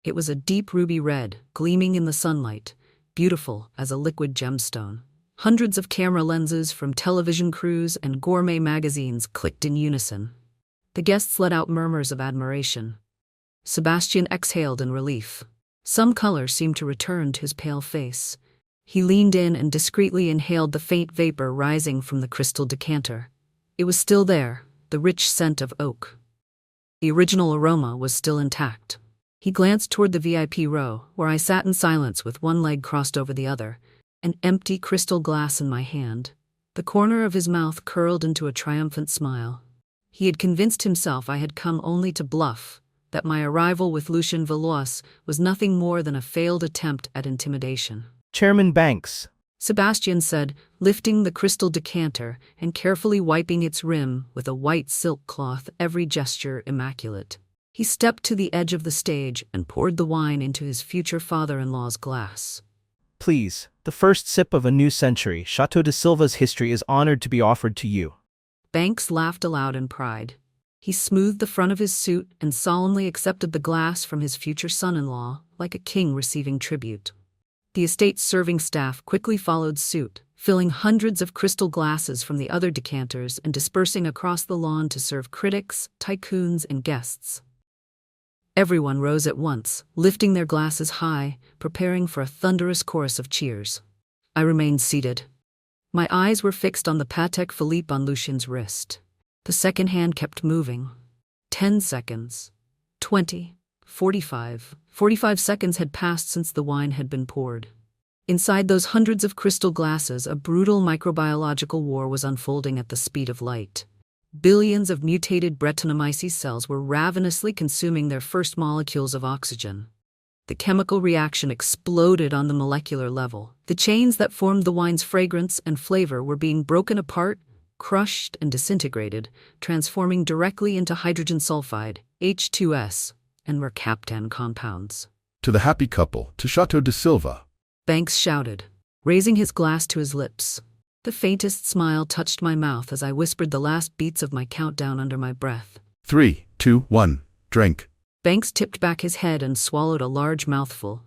[SPEAKER 1] It was a deep ruby red, gleaming in the sunlight, beautiful as a liquid gemstone. Hundreds of camera lenses from television crews and gourmet magazines clicked in unison. The guests let out murmurs of admiration. Sebastian exhaled in relief. Some color seemed to return to his pale face. He leaned in and discreetly inhaled the faint vapor rising from the crystal decanter. It was still there, the rich scent of oak. The original aroma was still intact. He glanced toward the VIP row, where I sat in silence with one leg crossed over the other, an empty crystal glass in my hand. The corner of his mouth curled into a triumphant smile. He had convinced himself I had come only to bluff, that my arrival with Lucien Valois was nothing more than a failed attempt at intimidation.
[SPEAKER 2] Chairman Banks,
[SPEAKER 1] Sebastian said, lifting the crystal decanter and carefully wiping its rim with a white silk cloth, every gesture immaculate. He stepped to the edge of the stage and poured the wine into his future father-in-law's glass.
[SPEAKER 2] please, the first sip of a new century, Chateau de Silva's history is honored to be offered to you.
[SPEAKER 1] Banks laughed aloud in pride. He smoothed the front of his suit and solemnly accepted the glass from his future son-in-law, like a king receiving tribute. The estate's serving staff quickly followed suit, filling hundreds of crystal glasses from the other decanters and dispersing across the lawn to serve critics, tycoons, and guests. Everyone rose at once, lifting their glasses high, preparing for a thunderous chorus of cheers. I remained seated. My eyes were fixed on the Patek Philippe on Lucien's wrist. The second hand kept moving. 10 seconds. 20. 45. 45 seconds had passed since the wine had been poured. Inside those hundreds of crystal glasses, a brutal microbiological war was unfolding at the speed of light. Billions of mutated Brettanomyces cells were ravenously consuming their first molecules of oxygen. The chemical reaction exploded on the molecular level. The chains that formed the wine's fragrance and flavor were being broken apart, crushed, and disintegrated, transforming directly into hydrogen sulfide, H2S, and mercaptan compounds.
[SPEAKER 5] To the happy couple, to Chateau de Silva.
[SPEAKER 1] Banks shouted, raising his glass to his lips. The faintest smile touched my mouth as I whispered the last beats of my countdown under my breath.
[SPEAKER 5] 3, 2, 1, drink.
[SPEAKER 1] Banks tipped back his head and swallowed a large mouthful.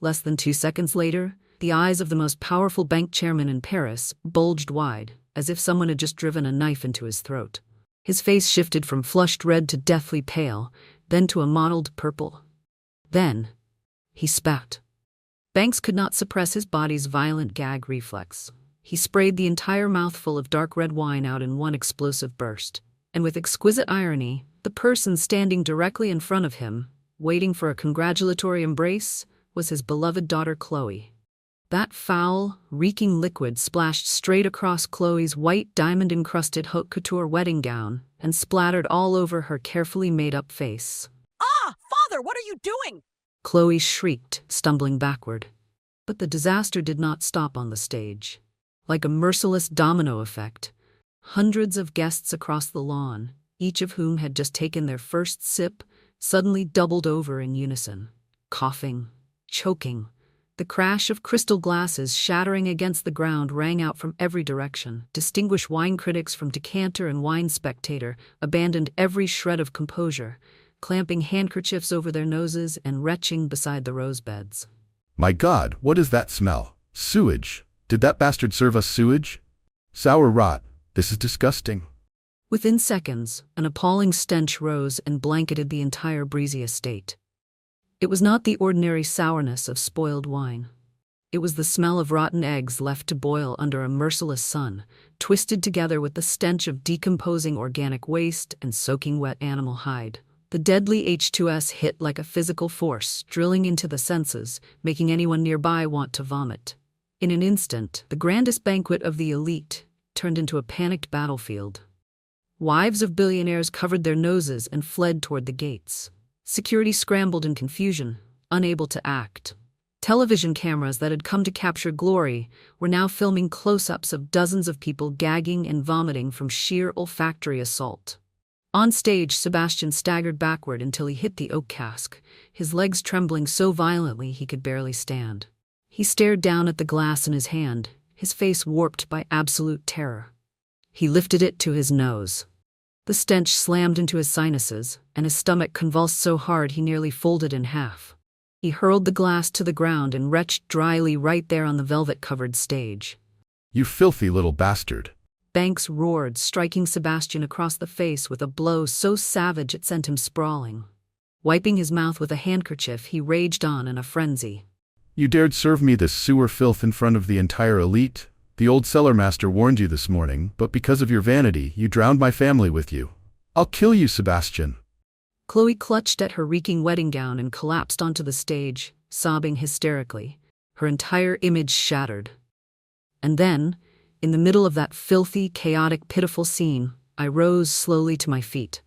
[SPEAKER 1] Less than 2 seconds later, the eyes of the most powerful bank chairman in Paris bulged wide, as if someone had just driven a knife into his throat. His face shifted from flushed red to deathly pale, then to a mottled purple. Then, he spat. Banks could not suppress his body's violent gag reflex. He sprayed the entire mouthful of dark red wine out in one explosive burst. And with exquisite irony, the person standing directly in front of him, waiting for a congratulatory embrace, was his beloved daughter Chloe. That foul, reeking liquid splashed straight across Chloe's white diamond-encrusted haute couture wedding gown and splattered all over her carefully made-up face.
[SPEAKER 3] Ah, Father, what are you doing?
[SPEAKER 1] Chloe shrieked, stumbling backward. But the disaster did not stop on the stage. Like a merciless domino effect, hundreds of guests across the lawn, each of whom had just taken their first sip, suddenly doubled over in unison, coughing, choking. The crash of crystal glasses shattering against the ground rang out from every direction. Distinguished wine critics from decanter and wine spectator abandoned every shred of composure, clamping handkerchiefs over their noses and retching beside the rose beds.
[SPEAKER 5] My God, what is that smell? Sewage. Did that bastard serve us sewage? Sour rot. This is disgusting.
[SPEAKER 1] Within seconds, an appalling stench rose and blanketed the entire breezy estate. It was not the ordinary sourness of spoiled wine. It was the smell of rotten eggs left to boil under a merciless sun, twisted together with the stench of decomposing organic waste and soaking wet animal hide. The deadly H2S hit like a physical force, drilling into the senses, making anyone nearby want to vomit. In an instant, the grandest banquet of the elite turned into a panicked battlefield. Wives of billionaires covered their noses and fled toward the gates. Security scrambled in confusion, unable to act. Television cameras that had come to capture glory were now filming close-ups of dozens of people gagging and vomiting from sheer olfactory assault. On stage, Sebastian staggered backward until he hit the oak cask, his legs trembling so violently he could barely stand. He stared down at the glass in his hand, his face warped by absolute terror. He lifted it to his nose. The stench slammed into his sinuses, and his stomach convulsed so hard he nearly folded in half. He hurled the glass to the ground and retched dryly right there on the velvet-covered stage.
[SPEAKER 5] You filthy little bastard.
[SPEAKER 1] Banks roared, striking Sebastian across the face with a blow so savage it sent him sprawling. Wiping his mouth with a handkerchief, he raged on in a frenzy.
[SPEAKER 5] You dared serve me this sewer filth in front of the entire elite? The old cellar master warned you this morning, but because of your vanity, you drowned my family with you. I'll kill you, Sebastian.
[SPEAKER 1] Chloe clutched at her reeking wedding gown and collapsed onto the stage, sobbing hysterically, her entire image shattered. And then, in the middle of that filthy, chaotic, pitiful scene, I rose slowly to my feet.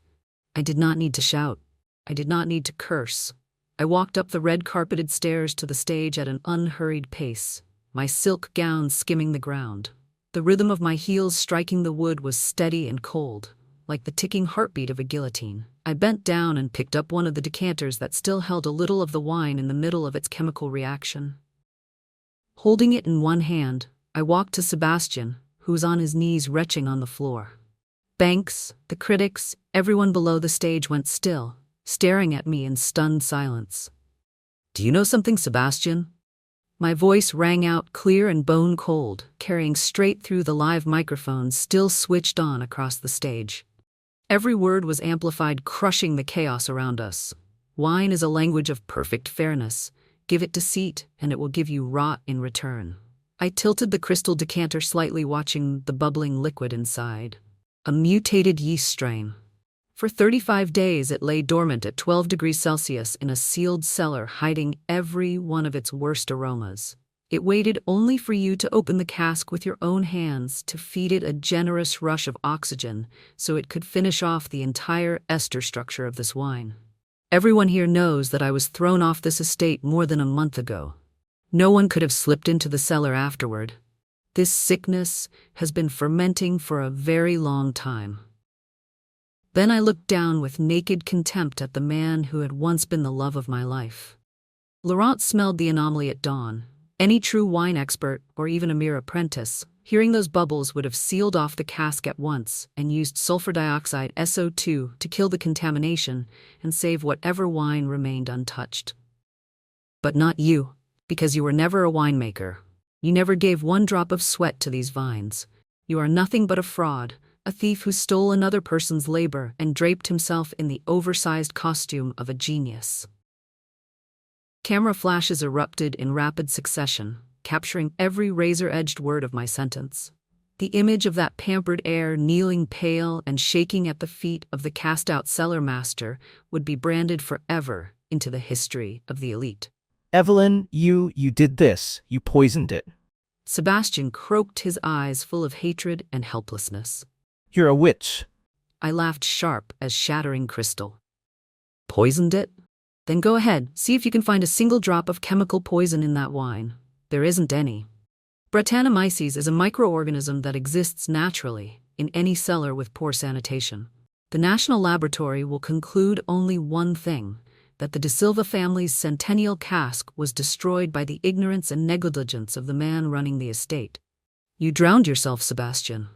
[SPEAKER 1] I did not need to shout. I did not need to curse. I walked up the red-carpeted stairs to the stage at an unhurried pace, my silk gown skimming the ground. The rhythm of my heels striking the wood was steady and cold, like the ticking heartbeat of a guillotine. I bent down and picked up one of the decanters that still held a little of the wine in the middle of its chemical reaction. Holding it in one hand, I walked to Sebastian, who was on his knees retching on the floor. Banks, the critics, everyone below the stage went still, staring at me in stunned silence. "Do you know something, Sebastian?" My voice rang out clear and bone-cold, carrying straight through the live microphones still switched on across the stage. Every word was amplified, crushing the chaos around us. Wine is a language of perfect fairness. Give it deceit, and it will give you rot in return. I tilted the crystal decanter slightly, watching the bubbling liquid inside. A mutated yeast strain. For 35 days it lay dormant at 12 degrees Celsius in a sealed cellar, hiding every one of its worst aromas. It waited only for you to open the cask with your own hands to feed it a generous rush of oxygen so it could finish off the entire ester structure of this wine. Everyone here knows that I was thrown off this estate more than a month ago. No one could have slipped into the cellar afterward. This sickness has been fermenting for a very long time. Then I looked down with naked contempt at the man who had once been the love of my life. Laurent smelled the anomaly at dawn. Any true wine expert, or even a mere apprentice, hearing those bubbles would have sealed off the cask at once and used sulfur dioxide SO2 to kill the contamination and save whatever wine remained untouched. But not you, because you were never a winemaker. You never gave one drop of sweat to these vines. You are nothing but a fraud, a thief who stole another person's labor and draped himself in the oversized costume of a genius. Camera flashes erupted in rapid succession, capturing every razor-edged word of my sentence. The image of that pampered heir kneeling pale and shaking at the feet of the cast-out cellar master would be branded forever into the history of the elite.
[SPEAKER 2] Evelyn, you did this. You poisoned it.
[SPEAKER 1] Sebastian croaked, his eyes full of hatred and helplessness.
[SPEAKER 2] You're a witch.
[SPEAKER 1] I laughed sharp as shattering crystal. Poisoned it? Then go ahead, see if you can find a single drop of chemical poison in that wine. There isn't any. Brettanomyces is a microorganism that exists naturally in any cellar with poor sanitation. The National Laboratory will conclude only one thing, that the De Silva family's centennial cask was destroyed by the ignorance and negligence of the man running the estate. You drowned yourself, Sebastian.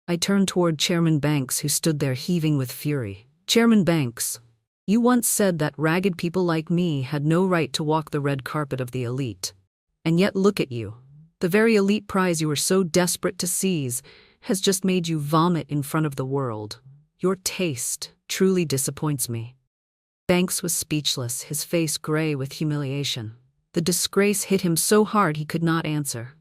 [SPEAKER 1] I turned toward Chairman Banks, who stood there heaving with fury. Chairman Banks, you once said that ragged people like me had no right to walk the red carpet of the elite. And yet look at you. The very elite prize you were so desperate to seize has just made you vomit in front of the world. Your taste truly disappoints me. Banks was speechless, his face gray with humiliation. The disgrace hit him so hard he could not answer.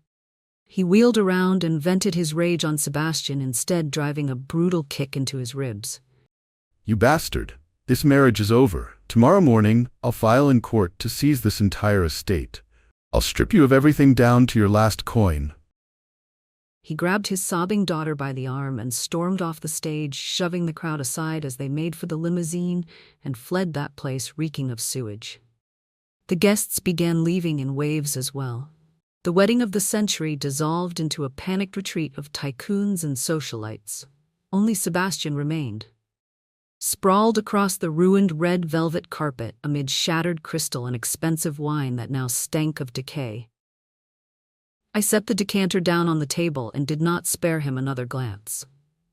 [SPEAKER 1] He wheeled around and vented his rage on Sebastian, instead driving a brutal kick into his ribs.
[SPEAKER 5] You bastard. This marriage is over. Tomorrow morning, I'll file in court to seize this entire estate. I'll strip you of everything down to your last coin.
[SPEAKER 1] He grabbed his sobbing daughter by the arm and stormed off the stage, shoving the crowd aside as they made for the limousine and fled that place reeking of sewage. The guests began leaving in waves as well. The wedding of the century dissolved into a panicked retreat of tycoons and socialites. Only Sebastian remained. Sprawled across the ruined red velvet carpet amid shattered crystal and expensive wine that now stank of decay. I set the decanter down on the table and did not spare him another glance.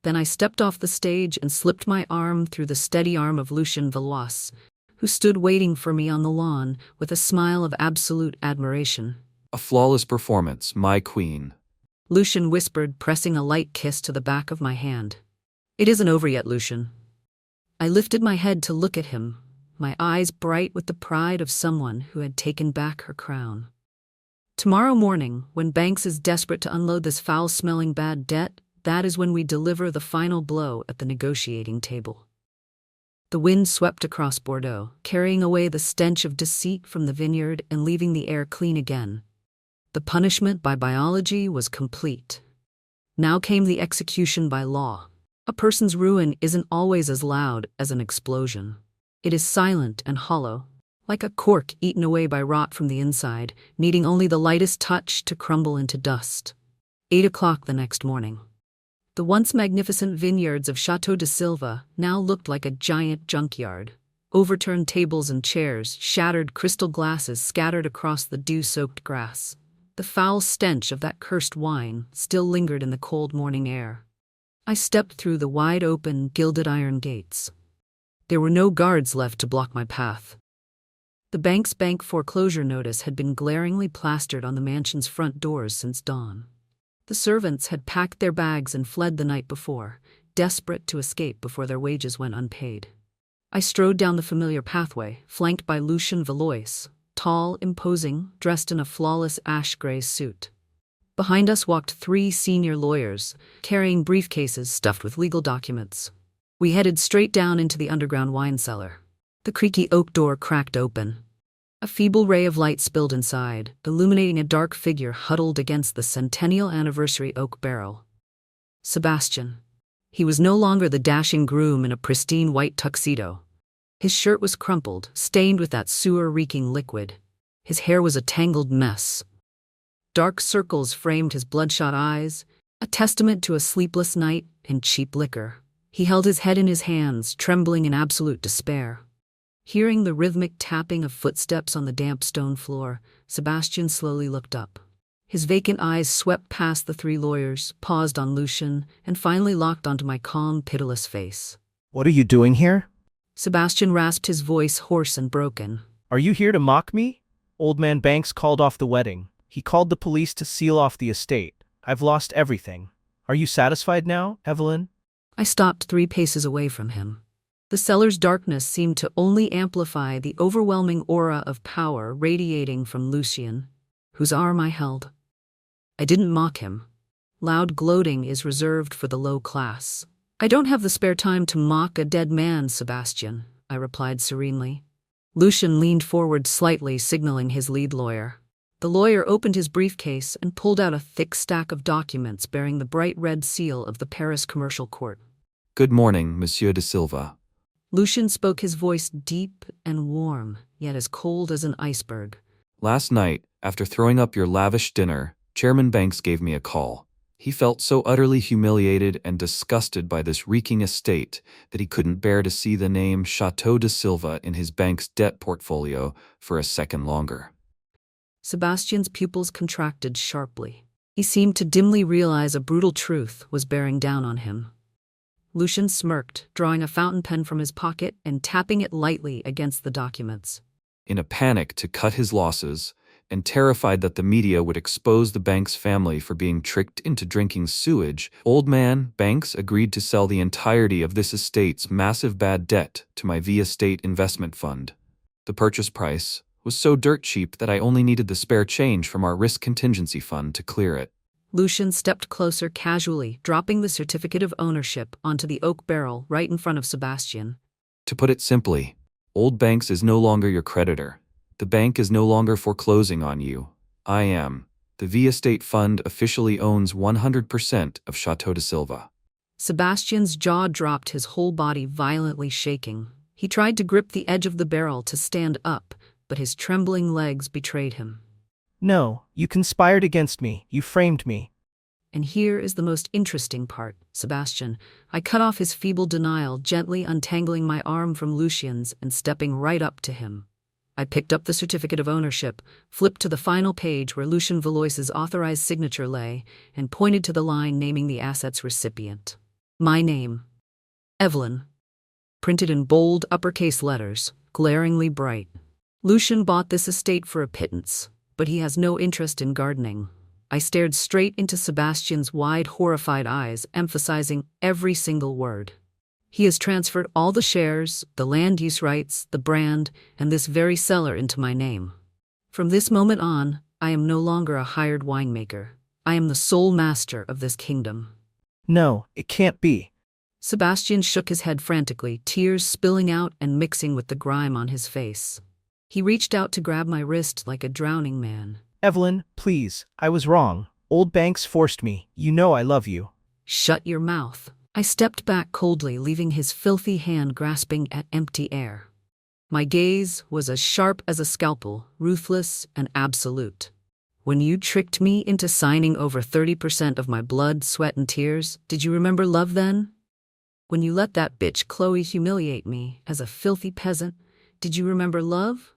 [SPEAKER 1] Then I stepped off the stage and slipped my arm through the steady arm of Lucien Valois, who stood waiting for me on the lawn with a smile of absolute admiration.
[SPEAKER 4] A flawless performance, my queen.
[SPEAKER 1] Lucien whispered, pressing a light kiss to the back of my hand. It isn't over yet, Lucien. I lifted my head to look at him, my eyes bright with the pride of someone who had taken back her crown. Tomorrow morning, when Banks is desperate to unload this foul-smelling bad debt, that is when we deliver the final blow at the negotiating table. The wind swept across Bordeaux, carrying away the stench of deceit from the vineyard and leaving the air clean again. The punishment by biology was complete. Now came the execution by law. A person's ruin isn't always as loud as an explosion. It is silent and hollow, like a cork eaten away by rot from the inside, needing only the lightest touch to crumble into dust. 8 o'clock the next morning. The once magnificent vineyards of Château de Silva now looked like a giant junkyard. Overturned tables and chairs, shattered crystal glasses scattered across the dew-soaked grass. The foul stench of that cursed wine still lingered in the cold morning air. I stepped through the wide-open, gilded iron gates. There were no guards left to block my path. The Banks Bank foreclosure notice had been glaringly plastered on the mansion's front doors since dawn. The servants had packed their bags and fled the night before, desperate to escape before their wages went unpaid. I strode down the familiar pathway, flanked by Lucien Valois, tall, imposing, dressed in a flawless ash-gray suit. Behind us walked 3 senior lawyers, carrying briefcases stuffed with legal documents. We headed straight down into the underground wine cellar. The creaky oak door cracked open. A feeble ray of light spilled inside, illuminating a dark figure huddled against the centennial anniversary oak barrel. Sebastian. He was no longer the dashing groom in a pristine white tuxedo. His shirt was crumpled, stained with that sewer-reeking liquid. His hair was a tangled mess. Dark circles framed his bloodshot eyes, a testament to a sleepless night and cheap liquor. He held his head in his hands, trembling in absolute despair. Hearing the rhythmic tapping of footsteps on the damp stone floor, Sebastian slowly looked up. His vacant eyes swept past the three lawyers, paused on Lucian, and finally locked onto my calm, pitiless face.
[SPEAKER 2] What are you doing here?
[SPEAKER 1] Sebastian rasped, his voice hoarse and broken.
[SPEAKER 2] Are you here to mock me? Old man Banks called off the wedding. He called the police to seal off the estate. I've lost everything. Are you satisfied now, Evelyn?
[SPEAKER 1] I stopped 3 paces away from him. The cellar's darkness seemed to only amplify the overwhelming aura of power radiating from Lucian, whose arm I held. I didn't mock him. Loud gloating is reserved for the low class. I don't have the spare time to mock a dead man, Sebastian, I replied serenely. Lucian leaned forward slightly, signaling his lead lawyer. The lawyer opened his briefcase and pulled out a thick stack of documents bearing the bright red seal of the Paris Commercial Court.
[SPEAKER 4] Good morning, Monsieur de Silva.
[SPEAKER 1] Lucian spoke, his voice deep and warm, yet as cold as an iceberg.
[SPEAKER 4] Last night, after throwing up your lavish dinner, Chairman Banks gave me a call. He felt so utterly humiliated and disgusted by this reeking estate that he couldn't bear to see the name Chateau de Silva in his bank's debt portfolio for a second longer.
[SPEAKER 1] Sebastian's pupils contracted sharply. He seemed to dimly realize a brutal truth was bearing down on him. Lucian smirked, drawing a fountain pen from his pocket and tapping it lightly against the documents.
[SPEAKER 4] In a panic to cut his losses, and terrified that the media would expose the Banks family for being tricked into drinking sewage, old man Banks agreed to sell the entirety of this estate's massive bad debt to my V Estate investment fund. The purchase price was so dirt cheap that I only needed the spare change from our risk contingency fund to clear it.
[SPEAKER 1] Lucian stepped closer casually, dropping the certificate of ownership onto the oak barrel right in front of Sebastian.
[SPEAKER 4] To put it simply, old Banks is no longer your creditor. The bank is no longer foreclosing on you. I am. The V Estate Fund officially owns 100% of Chateau de Silva.
[SPEAKER 1] Sebastian's jaw dropped, his whole body violently shaking. He tried to grip the edge of the barrel to stand up, but his trembling legs betrayed him.
[SPEAKER 2] No, you conspired against me. You framed me.
[SPEAKER 1] And here is the most interesting part, Sebastian. I cut off his feeble denial, gently untangling my arm from Lucian's and stepping right up to him. I picked up the certificate of ownership, flipped to the final page where Lucian Valois's authorized signature lay, and pointed to the line naming the asset's recipient. My name. Evelyn. Printed in bold uppercase letters, glaringly bright. Lucian bought this estate for a pittance, but he has no interest in gardening. I stared straight into Sebastian's wide, horrified eyes, emphasizing every single word. He has transferred all the shares, the land use rights, the brand, and this very cellar into my name. From this moment on, I am no longer a hired winemaker. I am the sole master of this kingdom.
[SPEAKER 2] No, it can't be.
[SPEAKER 1] Sebastian shook his head frantically, tears spilling out and mixing with the grime on his face. He reached out to grab my wrist like a drowning man.
[SPEAKER 2] Evelyn, please, I was wrong. Old Banks forced me. You know I love you.
[SPEAKER 1] Shut your mouth. I stepped back coldly, leaving his filthy hand grasping at empty air. My gaze was as sharp as a scalpel, ruthless and absolute. When you tricked me into signing over 30% of my blood, sweat, and tears, did you remember love then? When you let that bitch Chloe humiliate me as a filthy peasant, did you remember love?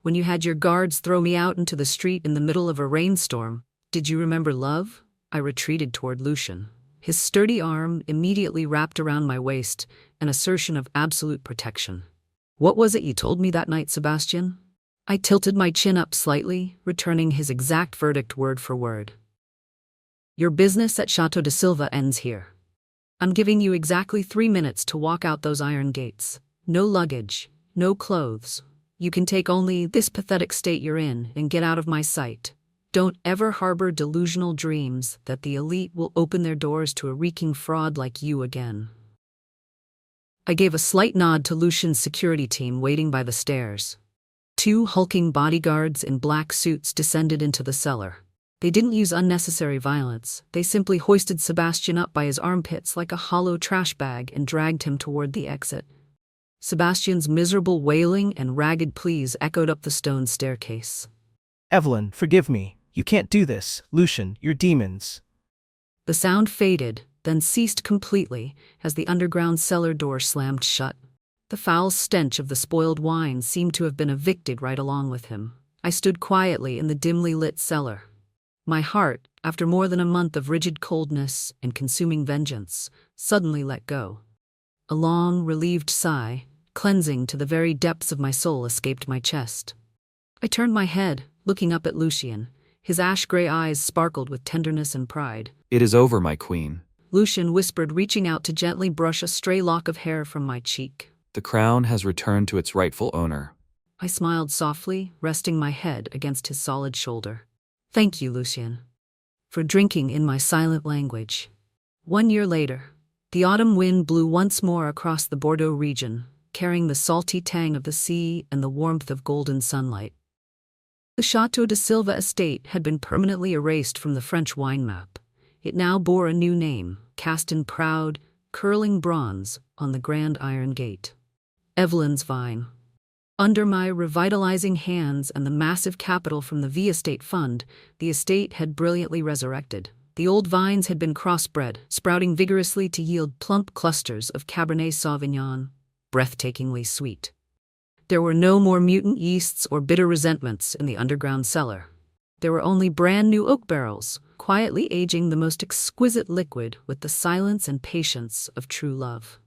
[SPEAKER 1] When you had your guards throw me out into the street in the middle of a rainstorm, did you remember love? I retreated toward Lucian. His sturdy arm immediately wrapped around my waist, an assertion of absolute protection. What was it you told me that night, Sebastian? I tilted my chin up slightly, returning his exact verdict word for word. Your business at Chateau de Silva ends here. I'm giving you exactly 3 minutes to walk out those iron gates. No luggage, no clothes. You can take only this pathetic state you're in and get out of my sight. Don't ever harbor delusional dreams that the elite will open their doors to a reeking fraud like you again. I gave a slight nod to Lucian's security team waiting by the stairs. 2 hulking bodyguards in black suits descended into the cellar. They didn't use unnecessary violence. They simply hoisted Sebastian up by his armpits like a hollow trash bag and dragged him toward the exit. Sebastian's miserable wailing and ragged pleas echoed up the stone staircase.
[SPEAKER 2] Evelyn, forgive me. You can't do this. Lucian, you're demons.
[SPEAKER 1] The sound faded, then ceased completely as the underground cellar door slammed shut. The foul stench of the spoiled wine seemed to have been evicted right along with him. I stood quietly in the dimly lit cellar. My heart, after more than a month of rigid coldness and consuming vengeance, suddenly let go. A long, relieved sigh, cleansing to the very depths of my soul, escaped my chest. I turned my head, looking up at Lucian. His ash-gray eyes sparkled with tenderness and pride.
[SPEAKER 4] It is over, my queen.
[SPEAKER 1] Lucian whispered, reaching out to gently brush a stray lock of hair from my cheek.
[SPEAKER 4] The crown has returned to its rightful owner.
[SPEAKER 1] I smiled softly, resting my head against his solid shoulder. Thank you, Lucian, for drinking in my silent language. 1 year later, the autumn wind blew once more across the Bordeaux region, carrying the salty tang of the sea and the warmth of golden sunlight. The Château de Silva estate had been permanently erased from the French wine map. It now bore a new name, cast in proud, curling bronze on the grand iron gate. Evelyn's Vine. Under my revitalizing hands and the massive capital from the V Estate Fund, the estate had brilliantly resurrected. The old vines had been crossbred, sprouting vigorously to yield plump clusters of Cabernet Sauvignon, breathtakingly sweet. There were no more mutant yeasts or bitter resentments in the underground cellar. There were only brand new oak barrels, quietly aging the most exquisite liquid with the silence and patience of true love.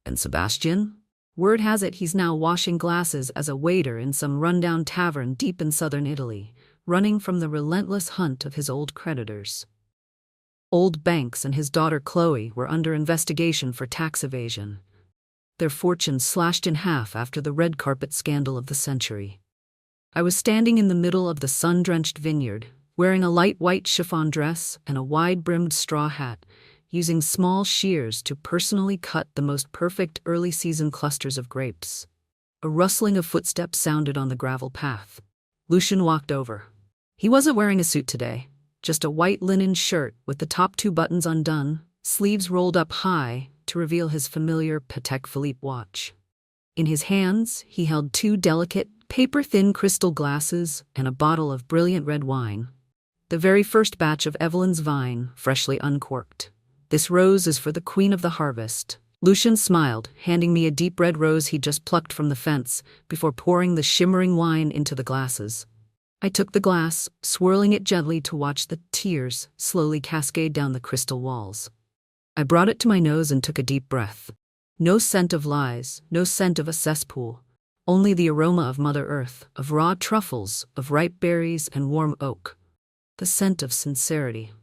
[SPEAKER 1] And Sebastian? Word has it he's now washing glasses as a waiter in some rundown tavern deep in southern Italy, running from the relentless hunt of his old creditors. Old Banks and his daughter Chloe were under investigation for tax evasion, their fortunes slashed in half after the red carpet scandal of the century. I was standing in the middle of the sun-drenched vineyard, wearing a light white chiffon dress and a wide-brimmed straw hat, using small shears to personally cut the most perfect early-season clusters of grapes. A rustling of footsteps sounded on the gravel path. Lucian walked over. He wasn't wearing a suit today, just a white linen shirt with the top 2 buttons undone, sleeves rolled up high to reveal his familiar Patek Philippe watch. In his hands, he held 2 delicate, paper-thin crystal glasses and a bottle of brilliant red wine. The very first batch of Evelyn's Vine, freshly uncorked. This rose is for the Queen of the Harvest. Lucian smiled, handing me a deep red rose he'd just plucked from the fence, before pouring the shimmering wine into the glasses. I took the glass, swirling it gently to watch the tears slowly cascade down the crystal walls. I brought it to my nose and took a deep breath. No scent of lies, no scent of a cesspool. Only the aroma of Mother Earth, of raw truffles, of ripe berries and warm oak. The scent of sincerity.